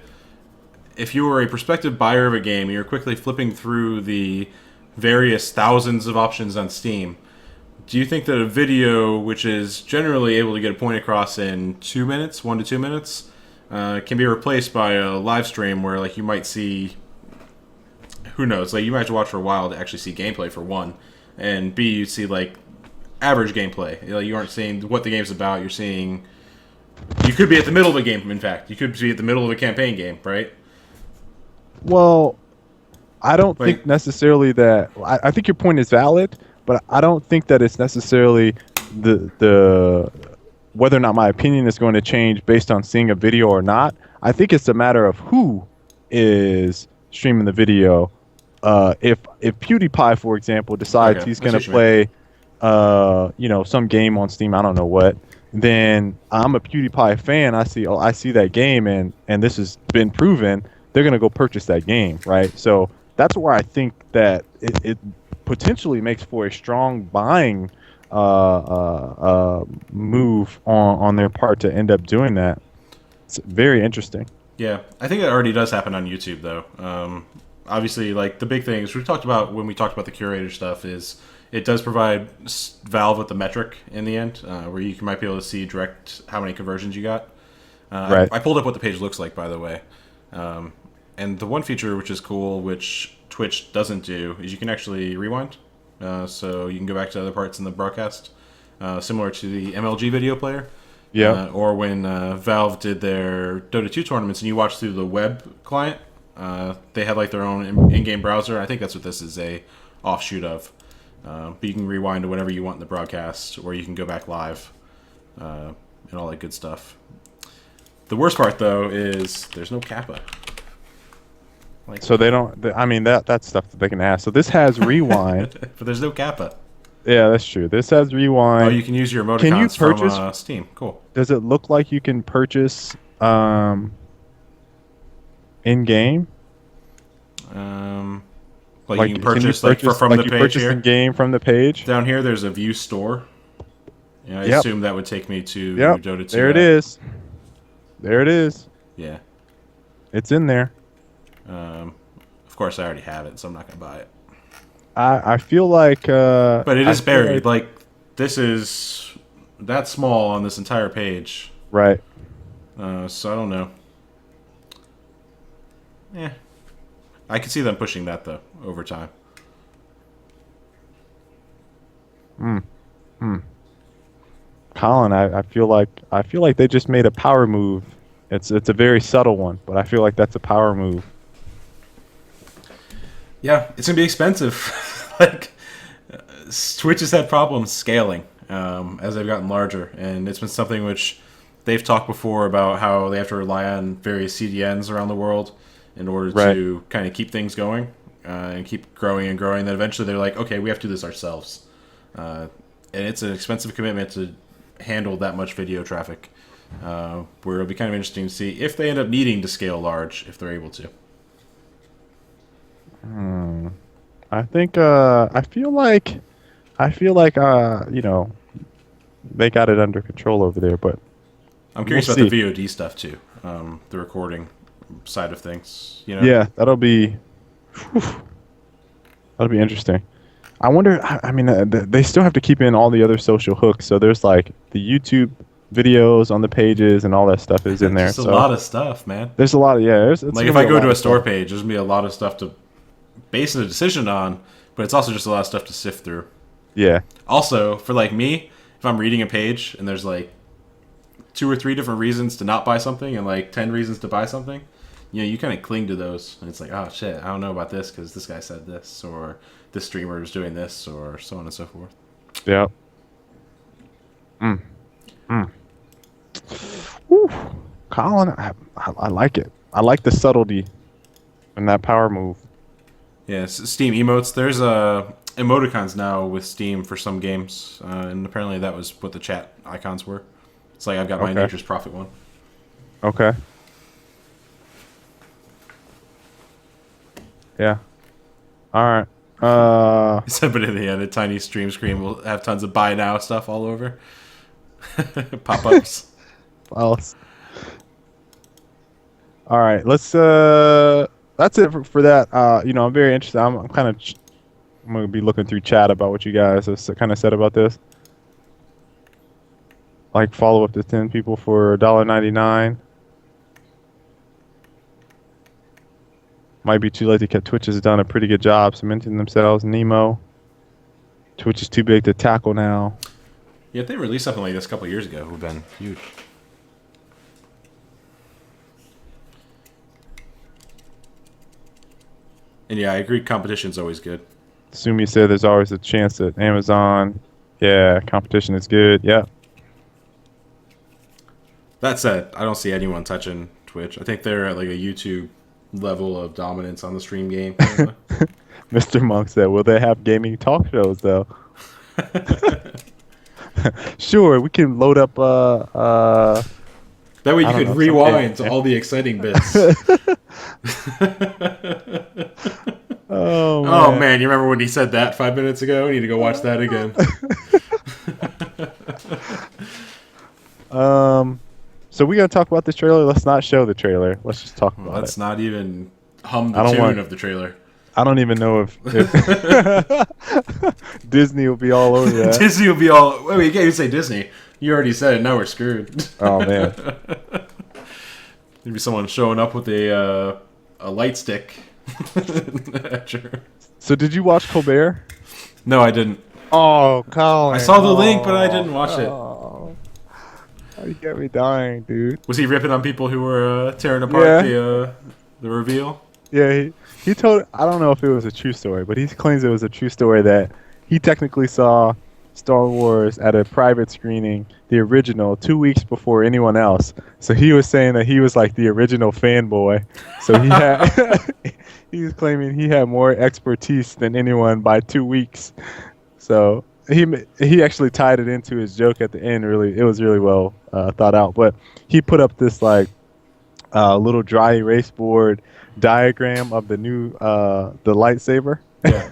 if you were a prospective buyer of a game and you're quickly flipping through the various thousands of options on Steam, do you think that a video, which is generally able to get a point across in 2 minutes, 1 to 2 minutes, can be replaced by a live stream where you might see, who knows, you might have to watch for a while to actually see gameplay for one, and B, you see average gameplay. You aren't seeing what the game's about. You're seeing, you could be at the middle of a game. In fact, you could be at the middle of a campaign game, right? Well, I don't think necessarily that. I think your point is valid, but I don't think that it's necessarily the whether or not my opinion is going to change based on seeing a video or not. I think it's a matter of who is streaming the video. If PewDiePie, for example, decides he's going to play, some game on Steam, I don't know what, then I'm a PewDiePie fan. I see that game, and this has been proven. They're going to go purchase that game, right? So that's where I think that it potentially makes for a strong buying move on their part to end up doing that. It's very interesting. Yeah, I think it already does happen on YouTube, though. Obviously, the big things we talked about when we talked about the curator stuff is it does provide Valve with the metric in the end, where you might be able to see direct how many conversions you got. Right. I pulled up what the page looks like, by the way. And the one feature which is cool, which Twitch doesn't do, is you can actually rewind. So you can go back to other parts in the broadcast, similar to the MLG video player. Yeah. Or when Valve did their Dota 2 tournaments and you watch through the web client, they had like their own in-game browser. I think that's what this is a offshoot of. But you can rewind to whenever you want in the broadcast, or you can go back live, and all that good stuff. The worst part, though, is there's no kappa. Like, So they don't. I mean, that's stuff that they can ask. So this has rewind. but there's no kappa. Yeah, that's true. This has rewind. Oh, you can use your emoticons Can you purchase from Steam. Cool. Does it look like you can purchase in game? Like you can purchase like from the page here. In game from the page. Down here, there's a view store. Yeah, I assume that would take me to Dota 2. There it is. There it is. Yeah. It's in there. Of course, I already have it, so I'm not gonna buy it. I feel like. But it is buried. Like this is that small on this entire page. Right. So I don't know. Yeah. I can see them pushing that though over time. Colin, I feel like they just made a power move. It's a very subtle one, but I feel like that's a power move. Yeah, it's gonna be expensive. Like Twitch has had problems scaling as they've gotten larger, and it's been something which they've talked before about how they have to rely on various CDNs around the world in order to kind of keep things going and keep growing and growing. Then eventually they're like, okay, we have to do this ourselves, and it's an expensive commitment to handle that much video traffic. Where it'll be kind of interesting to see if they end up needing to scale large, if they're able to. I think I feel like you know, they got it under control over there, but I'm curious about the VOD stuff too, the recording side of things. You know? Yeah, that'll be interesting. I wonder. I mean, they still have to keep in all the other social hooks. So there's like the YouTube videos on the pages and all that stuff is in there. There's a lot of stuff, man. There's a lot of it's like if I go to a store page, there's gonna be a lot of stuff to base a decision on, but it's also just a lot of stuff to sift through. Yeah. Also, for like me, if I'm reading a page and there's like 2 or 3 different reasons to not buy something and like 10 reasons to buy something, you know, you kind of cling to those, and it's like, oh shit, I don't know about this because this guy said this, or this streamer is doing this, or so on and so forth. Yeah. Whew. Colin, I like it. I like the subtlety in that power move. Yeah, Steam emotes. There's emoticons now with Steam for some games, and apparently that was what the chat icons were. It's like I've got my Nature's Prophet one. Okay. Yeah. All right. But in the end, a tiny stream screen will have tons of buy now stuff all over. Pop-ups. All right. Let's. That's it for that. You know, I'm very interested. I'm going to be looking through chat about what you guys have kind of said about this. Like follow up to 10 people for $1.99. Might be too late to catch. Twitch has done a pretty good job cementing themselves. Nemo. Twitch is too big to tackle now. Yeah, if they released something like this a couple of years ago, it would have been huge. And yeah, I agree. Competition's always good. Sumi said there's always a chance that Amazon. Yeah, competition is good. Yeah. That said, I don't see anyone touching Twitch. I think they're at like a YouTube level of dominance on the stream game. Mr. Monk said, will they have gaming talk shows, though? Sure, we can load up... that way you could rewind to all the exciting bits. Oh, man, you remember when he said that 5 minutes ago? We need to go watch that again. So we gotta talk about this trailer. Let's not show the trailer. Let's just talk about it. Let's not even hum the tune of the trailer. I don't even know if Disney will be all over that. Disney will be all... Wait, you can't even say Disney. You already said it. Now we're screwed. Oh, man. Maybe someone showing up with a light stick. Sure. So did you watch Colbert? No, I didn't. Oh, Colin. I saw the link, but I didn't watch it. You got me dying, dude. Was he ripping on people who were tearing apart Yeah, the reveal? yeah. He told. I don't know if it was a true story, but he claims it was a true story that he technically saw Star Wars at a private screening, the original, 2 weeks before anyone else. So he was saying that he was like the original fanboy. So he had. He was claiming he had more expertise than anyone by 2 weeks. So he actually tied it into his joke at the end. Really, it was really well thought out. But he put up this like little dry erase board diagram of the new the lightsaber, Yeah.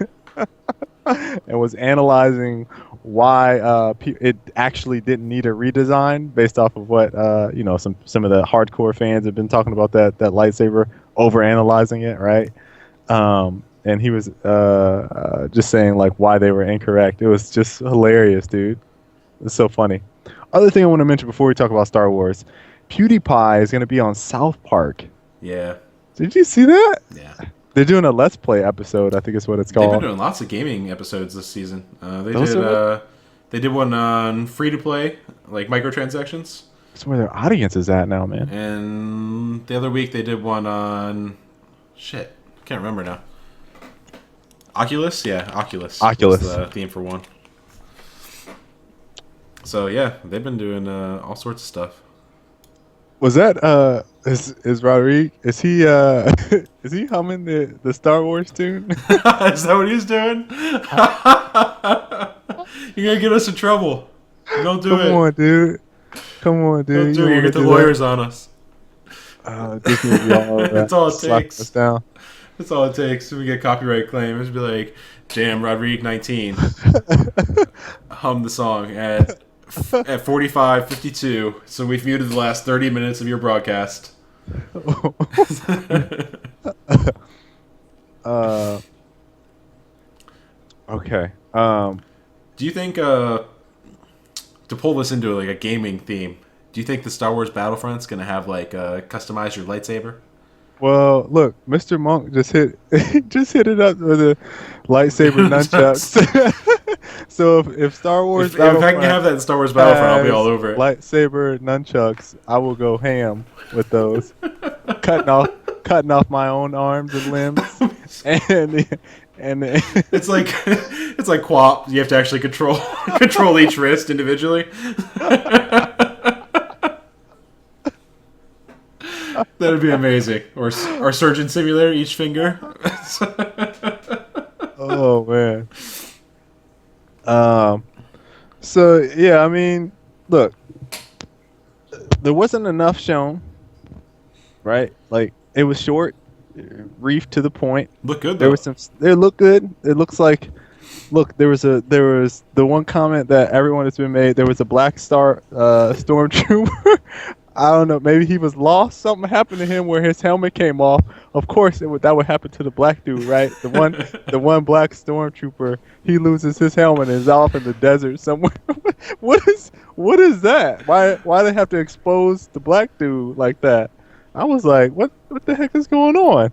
and was analyzing why it actually didn't need a redesign based off of what some of the hardcore fans have been talking about that lightsaber over analyzing it, right? And he was just saying like why they were incorrect. It was just hilarious, dude. It's so funny. Other thing I want to mention before we talk about Star Wars, PewDiePie is going to be on South Park. Yeah. Did you see that? Yeah. They're doing a Let's Play episode, I think is what it's They've been called. doing lots of gaming episodes this season. Those They did one on free to play, like microtransactions. That's where their audience is at now, man. And the other week they did one on shit. Can't remember now. Oculus? Yeah, Oculus. Oculus. Was the theme for one. So yeah, they've been doing all sorts of stuff. Was that is Rodrigue? Is he is he humming the Star Wars tune? Is that what he's doing? You're gonna get us in trouble. Don't do it. Come on, dude. Come on, dude. Don't do it. You get the lawyers on us. That's all it takes. Us down. That's all it takes. We get copyright claim. It's be like, damn, Rodrigue 19. Hum the song at 45:52. So we've muted the last 30 minutes of your broadcast. Okay. Do you think to pull this into like a gaming theme? Do you think the Star Wars Battlefront's gonna have like customize your lightsaber? Well, look, Mr. Monk just hit it up with a lightsaber nunchucks. So if Star Wars If I can have that in Star Wars Battlefront, I'll be all over it. Lightsaber nunchucks, I will go ham with those. cutting off my own arms and limbs, and it's like QWOP. You have to actually control each wrist individually. That'd be amazing. Or Surgeon Simulator, each finger. Oh man. So yeah, I mean, look, there wasn't enough shown, right? Like it was short, brief to the point. Look good though. There was some. They look good. It looks like. Look, there was the one comment that everyone has been made. There was a Black Star stormtrooper. I don't know. Maybe he was lost. Something happened to him where his helmet came off. Of course, that would happen to the black dude, right? The one black stormtrooper. He loses his helmet and is off in the desert somewhere. What is that? Why they have to expose the black dude like that? I was like, what the heck is going on?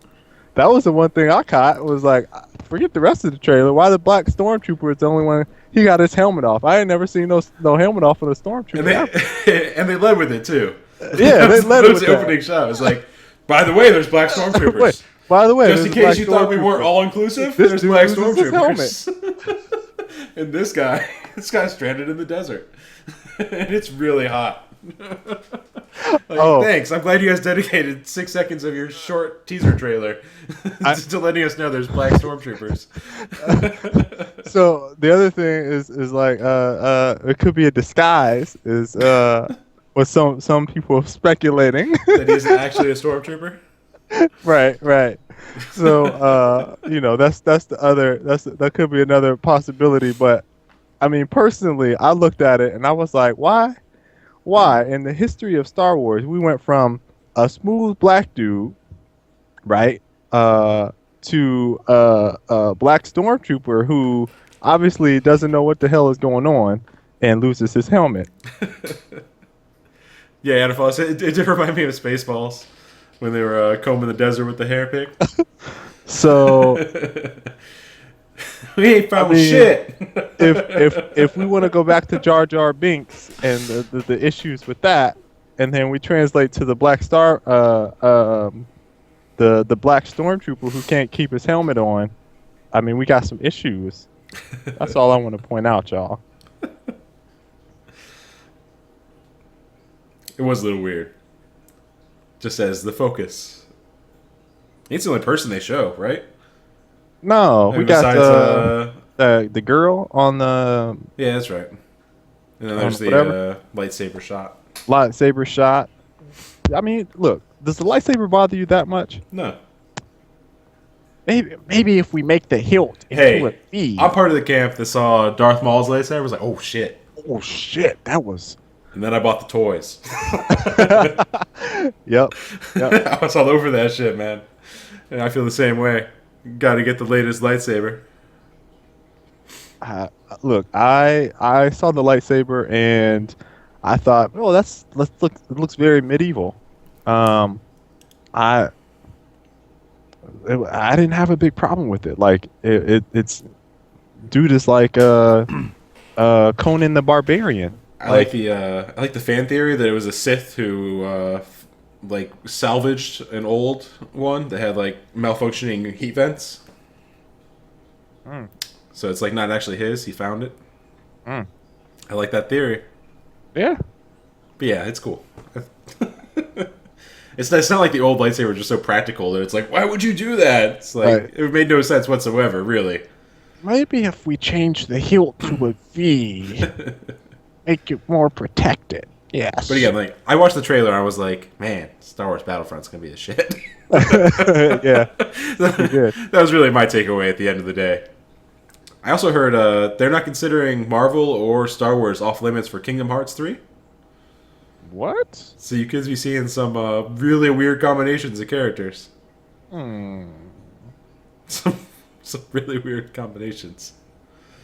That was the one thing I caught. Was like, forget the rest of the trailer. Why the black stormtrooper is the only one? He got his helmet off. I ain't never seen no helmet off of a stormtrooper. And they led with it too. Yeah, they led with the opening shot. It was like, by the way, there's black stormtroopers. By the way, just in case you thought we weren't all inclusive, there's black stormtroopers. And this guy's stranded in the desert, and it's really hot. Thanks. I'm glad you guys dedicated 6 seconds of your short teaser trailer to letting us know there's black stormtroopers. So the other thing is like it could be a disguise. Is what some people are speculating that he isn't actually a stormtrooper. Right. So that could be another possibility. But I mean, personally, I looked at it and I was like, why? In the history of Star Wars, we went from a smooth black dude, right, to a black stormtrooper who obviously doesn't know what the hell is going on and loses his helmet. Yeah, Anifos, it did remind me of Spaceballs when they were combing the desert with the hair pick. So We ain't I found mean, shit. if we want to go back to Jar Jar Binks and the issues with that, and then we translate to the Black Star, the Black Stormtrooper who can't keep his helmet on, I mean, we got some issues. That's all I want to point out, y'all. It was a little weird. Just as the focus. He's the only person they show, right? No, And we got besides, the girl on the yeah, that's right. And then there's the lightsaber shot. lightsaber shot. I mean, look, does the lightsaber bother you that much? No. Maybe if we make the hilt into a V. I'm part of the camp that saw Darth Maul's lightsaber. I was like, oh shit. Oh shit, that was. And then I bought the toys. Yep. I was all over that shit, man. And I feel the same way. Got to get the latest lightsaber. Look, I saw the lightsaber and I thought, oh, it looks very medieval. I didn't have a big problem with it. Like it's dude is like Conan the Barbarian. I like the fan theory that it was a Sith who like salvaged an old one that had like malfunctioning heat vents. So it's like not actually his. He found it. I like that theory. Yeah. But yeah, it's cool. It's not like the old lightsaber was just so practical that it's like, why would you do that? It's like Right. It made no sense whatsoever, really. Maybe if we change the hilt to a V, make it more protected. Yes. But again, like I watched the trailer, and I was like, man, Star Wars Battlefront's gonna be the shit. Yeah. Good. That was really my takeaway at the end of the day. I also heard they're not considering Marvel or Star Wars off limits for Kingdom Hearts 3. What? So you could be seeing some really weird combinations of characters. Some really weird combinations.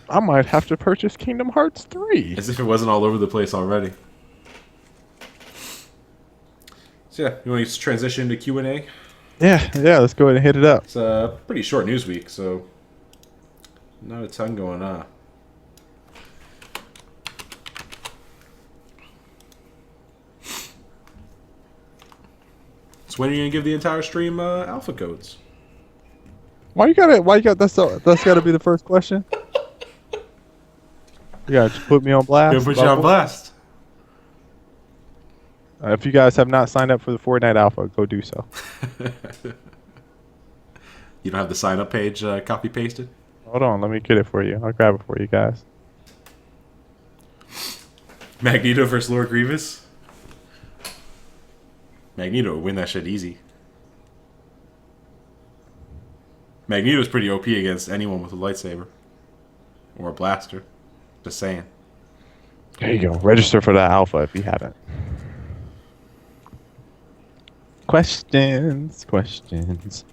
I might have to purchase Kingdom Hearts 3. As if it wasn't all over the place already. So yeah, you want to transition to Q&A? Yeah, let's go ahead and hit it up. It's a pretty short news week, so not a ton going on. So when are you gonna give the entire stream alpha codes? Why you got that's got to be the first question? You got to put me on blast. Gonna put you on blast. If you guys have not signed up for the Fortnite Alpha, go do so. You don't have the sign up page copy pasted? Hold on, let me get it for you. I'll grab it for you guys. Magneto versus Lord Grievous? Magneto would win that shit easy. Magneto's pretty OP against anyone with a lightsaber. Or a blaster. Just saying. There you go. Register for the Alpha if you haven't. Questions. Questions.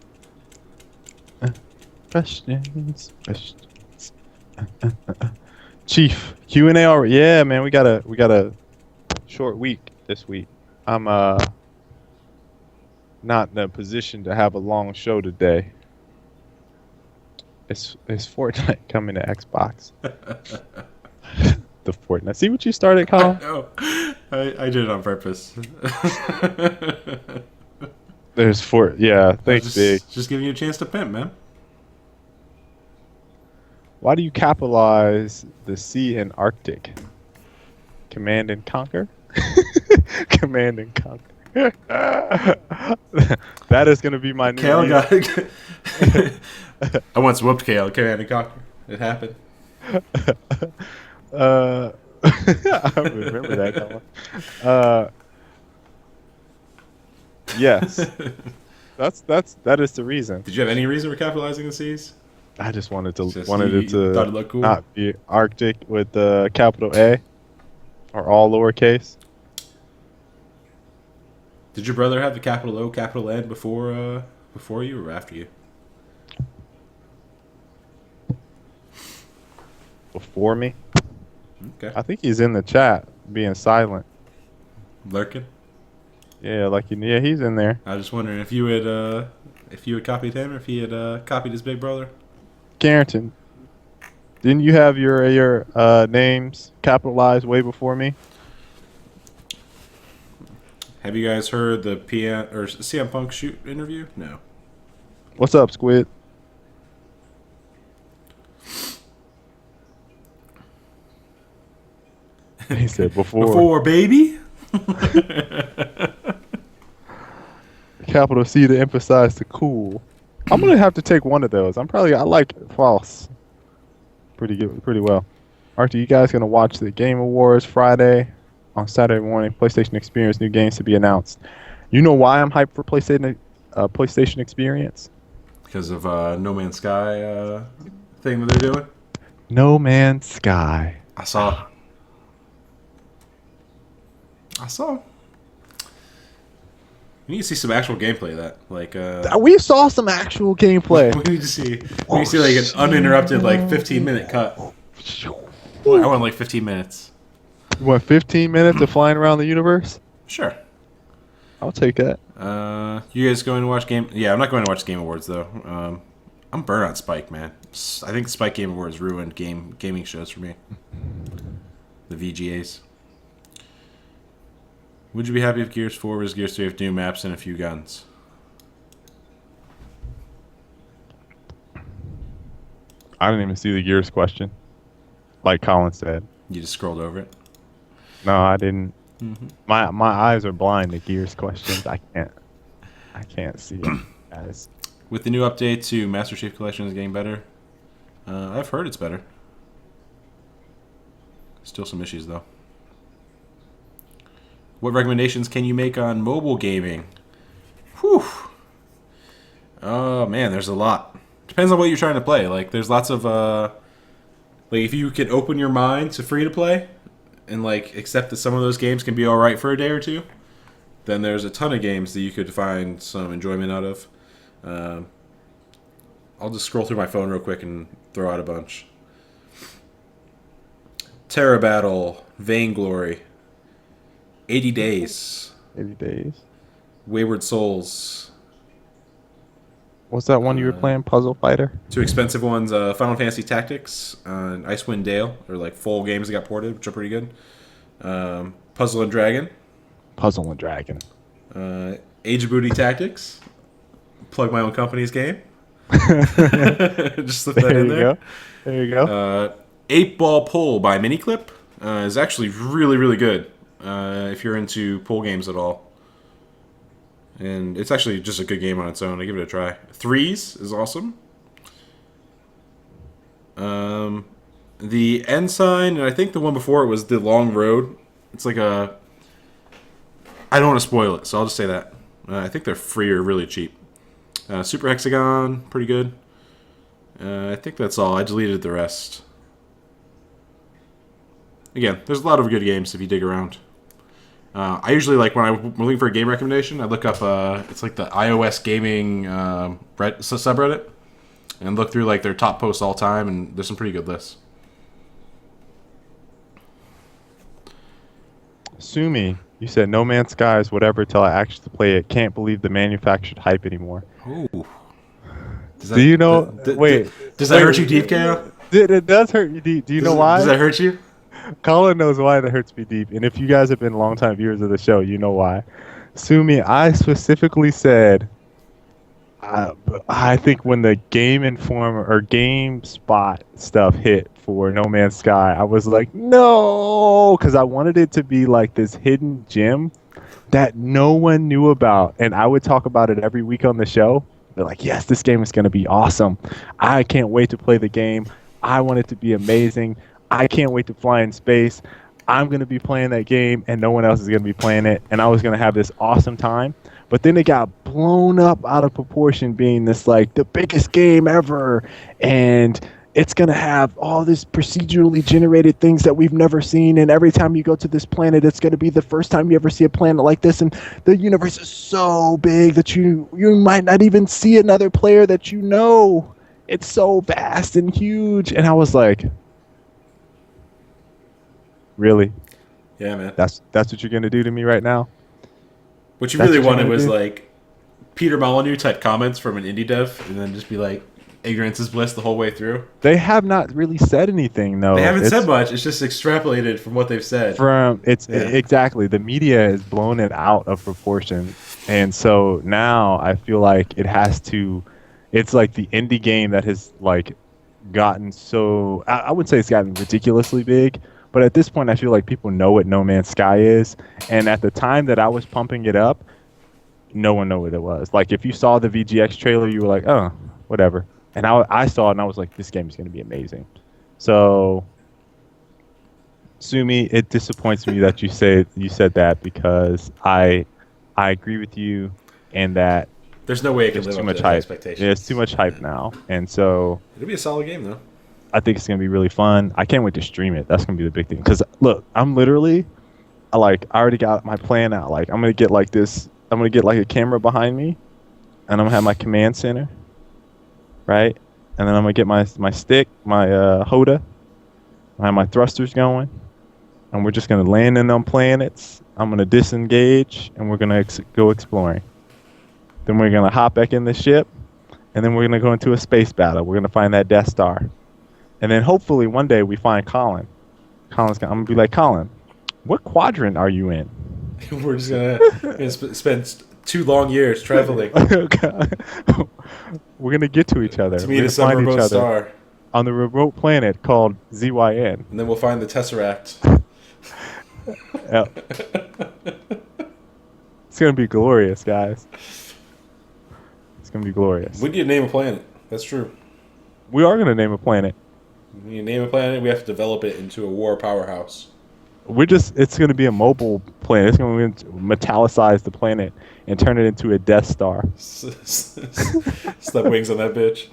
Chief, Q&A already. Yeah, man, we got a short week this week. I'm not in a position to have a long show today. Is Fortnite coming to Xbox? The Fortnite. See what you started, Colin? No, I did it on purpose. There's yeah, thanks, Big. Just giving you a chance to pimp, man. Why do you capitalize the C in Arctic? Command and Conquer? Command and Conquer. That is going to be my new Kale name. got it. I once whooped Kale. Command and Conquer. It happened. I remember that one. Yes. That is the reason. Did you have any reason for capitalizing the C's? I just wanted it thought it to looked cool? not be Arctic with the capital A or all lowercase. Did your brother have the capital O, capital N before you or after you? Before me. Okay. I think he's in the chat, being silent. Lurking. Yeah, he's in there. I was just wondering if you had copied him or if he had copied his big brother. Guaranteed. Didn't you have your names capitalized way before me? Have you guys heard the CM Punk shoot interview? No. What's up, Squid? He said before. Before, baby. Capital C to emphasize the cool. I'm gonna have to take one of those. I like false pretty good, pretty well. Aren't you guys gonna watch the Game Awards Friday on Saturday morning? PlayStation Experience new games to be announced. You know why I'm hyped for PlayStation Experience? Because of No Man's Sky thing that they're doing. No Man's Sky. I saw. We need to see some actual gameplay of that. Like We saw some actual gameplay. we need to see like an uninterrupted 15-minute cut. I want like 15 minutes. You want 15 minutes of flying around the universe? Sure. I'll take that. You guys going to watch Game? Yeah, I'm not going to watch Game Awards though. I'm burnt on Spike, man. I think Spike Game Awards ruined gaming shows for me. The VGAs. Would you be happy if Gears 4 was Gears 3 with new maps and a few guns? I didn't even see the Gears question. Like Colin said. You just scrolled over it. No, I didn't. Mm-hmm. My eyes are blind to Gears questions. I can't see it, guys. With the new update to Master Chief Collection is getting better. I've heard it's better. Still some issues though. What recommendations can you make on mobile gaming? Whew. Oh man, there's a lot. Depends on what you're trying to play. Like there's lots of if you can open your mind to free to play and accept that some of those games can be alright for a day or two, then there's a ton of games that you could find some enjoyment out of. I'll just scroll through my phone real quick and throw out a bunch. Terra Battle, Vainglory, 80 Days. 80 Days. Wayward Souls. What's that one you were playing? Puzzle Fighter? Two expensive ones, Final Fantasy Tactics and Icewind Dale. They're full games that got ported, which are pretty good. Puzzle and Dragon. Puzzle and Dragon. Age of Booty Tactics. Plug my own company's game. Just slip that in there. There you go. 8-Ball Pull by Miniclip is actually really, really good if you're into pull games at all. And it's actually just a good game on its own. I give it a try. Threes is awesome. The Ensign, and I think the one before it was The Long Road. It's I don't want to spoil it, so I'll just say that. I think they're free or really cheap. Super Hexagon, pretty good. I think that's all. I deleted the rest. Again, there's a lot of good games if you dig around. I usually when I'm looking for a game recommendation, I look up it's the iOS gaming subreddit and look through their top posts all time, and there's some pretty good lists. Sumi, you said No Man's Sky is whatever till I actually play it. Can't believe the manufactured hype anymore. Ooh. Do you know? Wait. Does that hurt you deep, KO? It does hurt you deep. Do you know why? Does that hurt you? Colin knows why that hurts me deep, and if you guys have been longtime viewers of the show, you know why. Sumi, I specifically said, I think when the Game Informer or GameSpot stuff hit for No Man's Sky, I was like, no, because I wanted it to be this hidden gem that no one knew about, and I would talk about it every week on the show. They're like, yes, this game is going to be awesome. I can't wait to play the game. I want it to be amazing. I can't wait to fly in space. I'm going to be playing that game, and no one else is going to be playing it, and I was going to have this awesome time. But then it got blown up out of proportion, being this, the biggest game ever, and it's going to have all this procedurally generated things that we've never seen, and every time you go to this planet, it's going to be the first time you ever see a planet like this, and the universe is so big that you might not even see another player that you know. It's so vast and huge, and I was like... Really? Yeah, man. That's what you're gonna do to me right now? What you really wanted was Peter Molyneux type comments from an indie dev, and then just be like, Ignorance is bliss the whole way through. They have not really said anything, though. They haven't said much. It's just extrapolated from what they've said. Exactly, the media has blown it out of proportion, and so now I feel like it has to. It's like the indie game that has like gotten so. I wouldn't say it's gotten ridiculously big, but at this point, I feel like people know what No Man's Sky is, and at the time that I was pumping it up, no one knew what it was. Like if you saw the VGX trailer, you were like, oh, whatever. And I saw it and I was like, this game is going to be amazing. So, Sumi, it disappoints me that you said that because I agree with you in that there's no way it can there's live too up to much hype. expectations. There's too much hype now, and so It'll be a solid game though. I think it's going to be really fun. I can't wait to stream it. That's going to be the big thing. Because look, I'm literally I already got my plan out. Like I'm going to get like this. I'm going to get like a camera behind me, and I'm going to have my command center. Right, and then I'm gonna get my stick, my Hoda. I have my thrusters going, and we're just gonna land in on planets. I'm gonna disengage, and we're gonna go exploring. Then we're gonna hop back in the ship, and then we're gonna go into a space battle. We're gonna find that Death Star, and then hopefully one day we find Colin. I'm gonna be like, Colin, what quadrant are you in? We're just gonna spend 2 long years traveling. We're gonna get to each other. To meet some remote star on the remote planet called ZYN. And then we'll find the Tesseract. It's gonna be glorious, guys. It's gonna be glorious. We need to name a planet. That's true. We are gonna name a planet. We need to name a planet. We have to develop it into a war powerhouse. It's going to be a mobile planet. It's going to metallicize the planet and turn it into a Death Star. Slap wings on that bitch.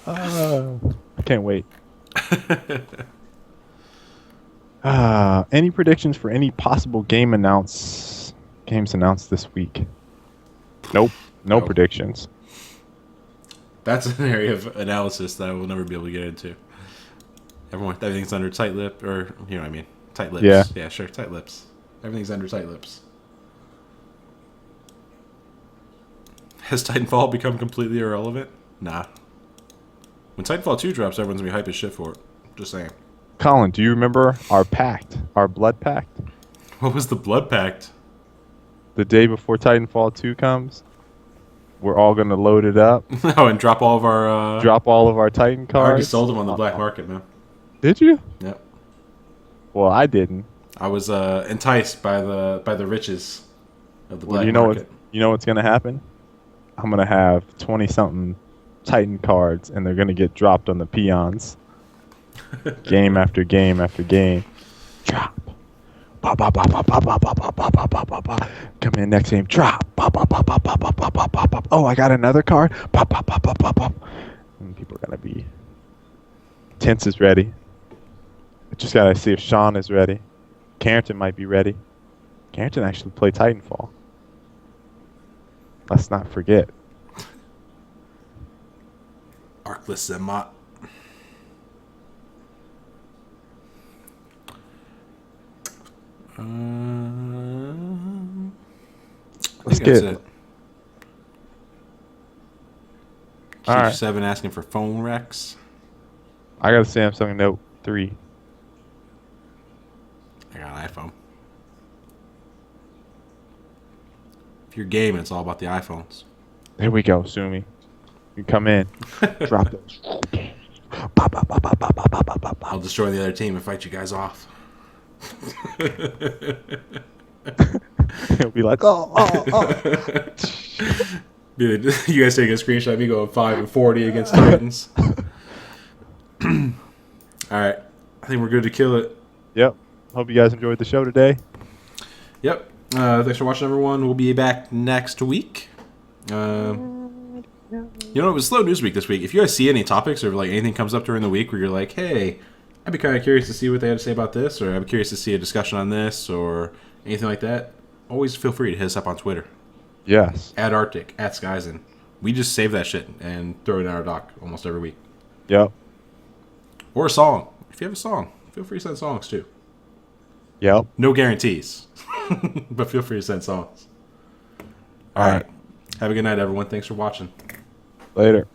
I can't wait. Any predictions for any possible games announced this week? Nope. No predictions. That's an area of analysis that I will never be able to get into. Everything's under tight lip, or you know what I mean, tight lips. Yeah, sure, tight lips. Everything's under tight lips. Has Titanfall become completely irrelevant? Nah. When Titanfall 2 drops, everyone's gonna be hype as shit for it. Just saying. Colin, do you remember our pact, our blood pact? What was the blood pact? The day before Titanfall 2 comes, we're all gonna load it up. Oh, and drop all of our Titan cards. I already sold them on the black market, man. Did you? Yep. Well, I didn't. I was enticed by the riches of the black market. You know what's gonna happen? I'm gonna have 20-something Titan cards, and they're gonna get dropped on the peons. Game after game after game. Drop. Ba, ba, ba, ba, ba, ba, ba, ba, ba, ba, ba, ba, ba. Come in next game. Drop. Ba, ba, ba, ba, ba, ba, ba, ba, ba, ba. Oh, I got another card. Ba, ba, ba, ba, ba, ba. And people are gonna be. Tense is ready. I just gotta see if Sean is ready. Carrington might be ready. Carrington actually played Titanfall. Let's not forget. Arkless and Mott. Let's get it. All right. 7 asking for phone racks. I got a Samsung Note 3. I got an iPhone. If you're gaming, it's all about the iPhones. There we go, Sumi. You come in. Drop those. I'll destroy the other team and fight you guys off. He'll be like, oh. Dude, you guys take a screenshot of me going 5-40 against Titans. Alright. I think we're good to kill it. Yep. Hope you guys enjoyed the show today. Yep. Thanks for watching, everyone. We'll be back next week. You know, it was slow news week this week. If you guys see any topics or like anything comes up during the week where you're like, hey, I'd be kind of curious to see what they had to say about this, or I'd be curious to see a discussion on this, or anything like that, always feel free to hit us up on Twitter. Yes. At Arctic, at Skyzen. We just save that shit and throw it in our doc almost every week. Yep. Or a song. If you have a song, feel free to send songs too. Yep. No guarantees, but feel free to send songs. All right. Have a good night, everyone. Thanks for watching. Later.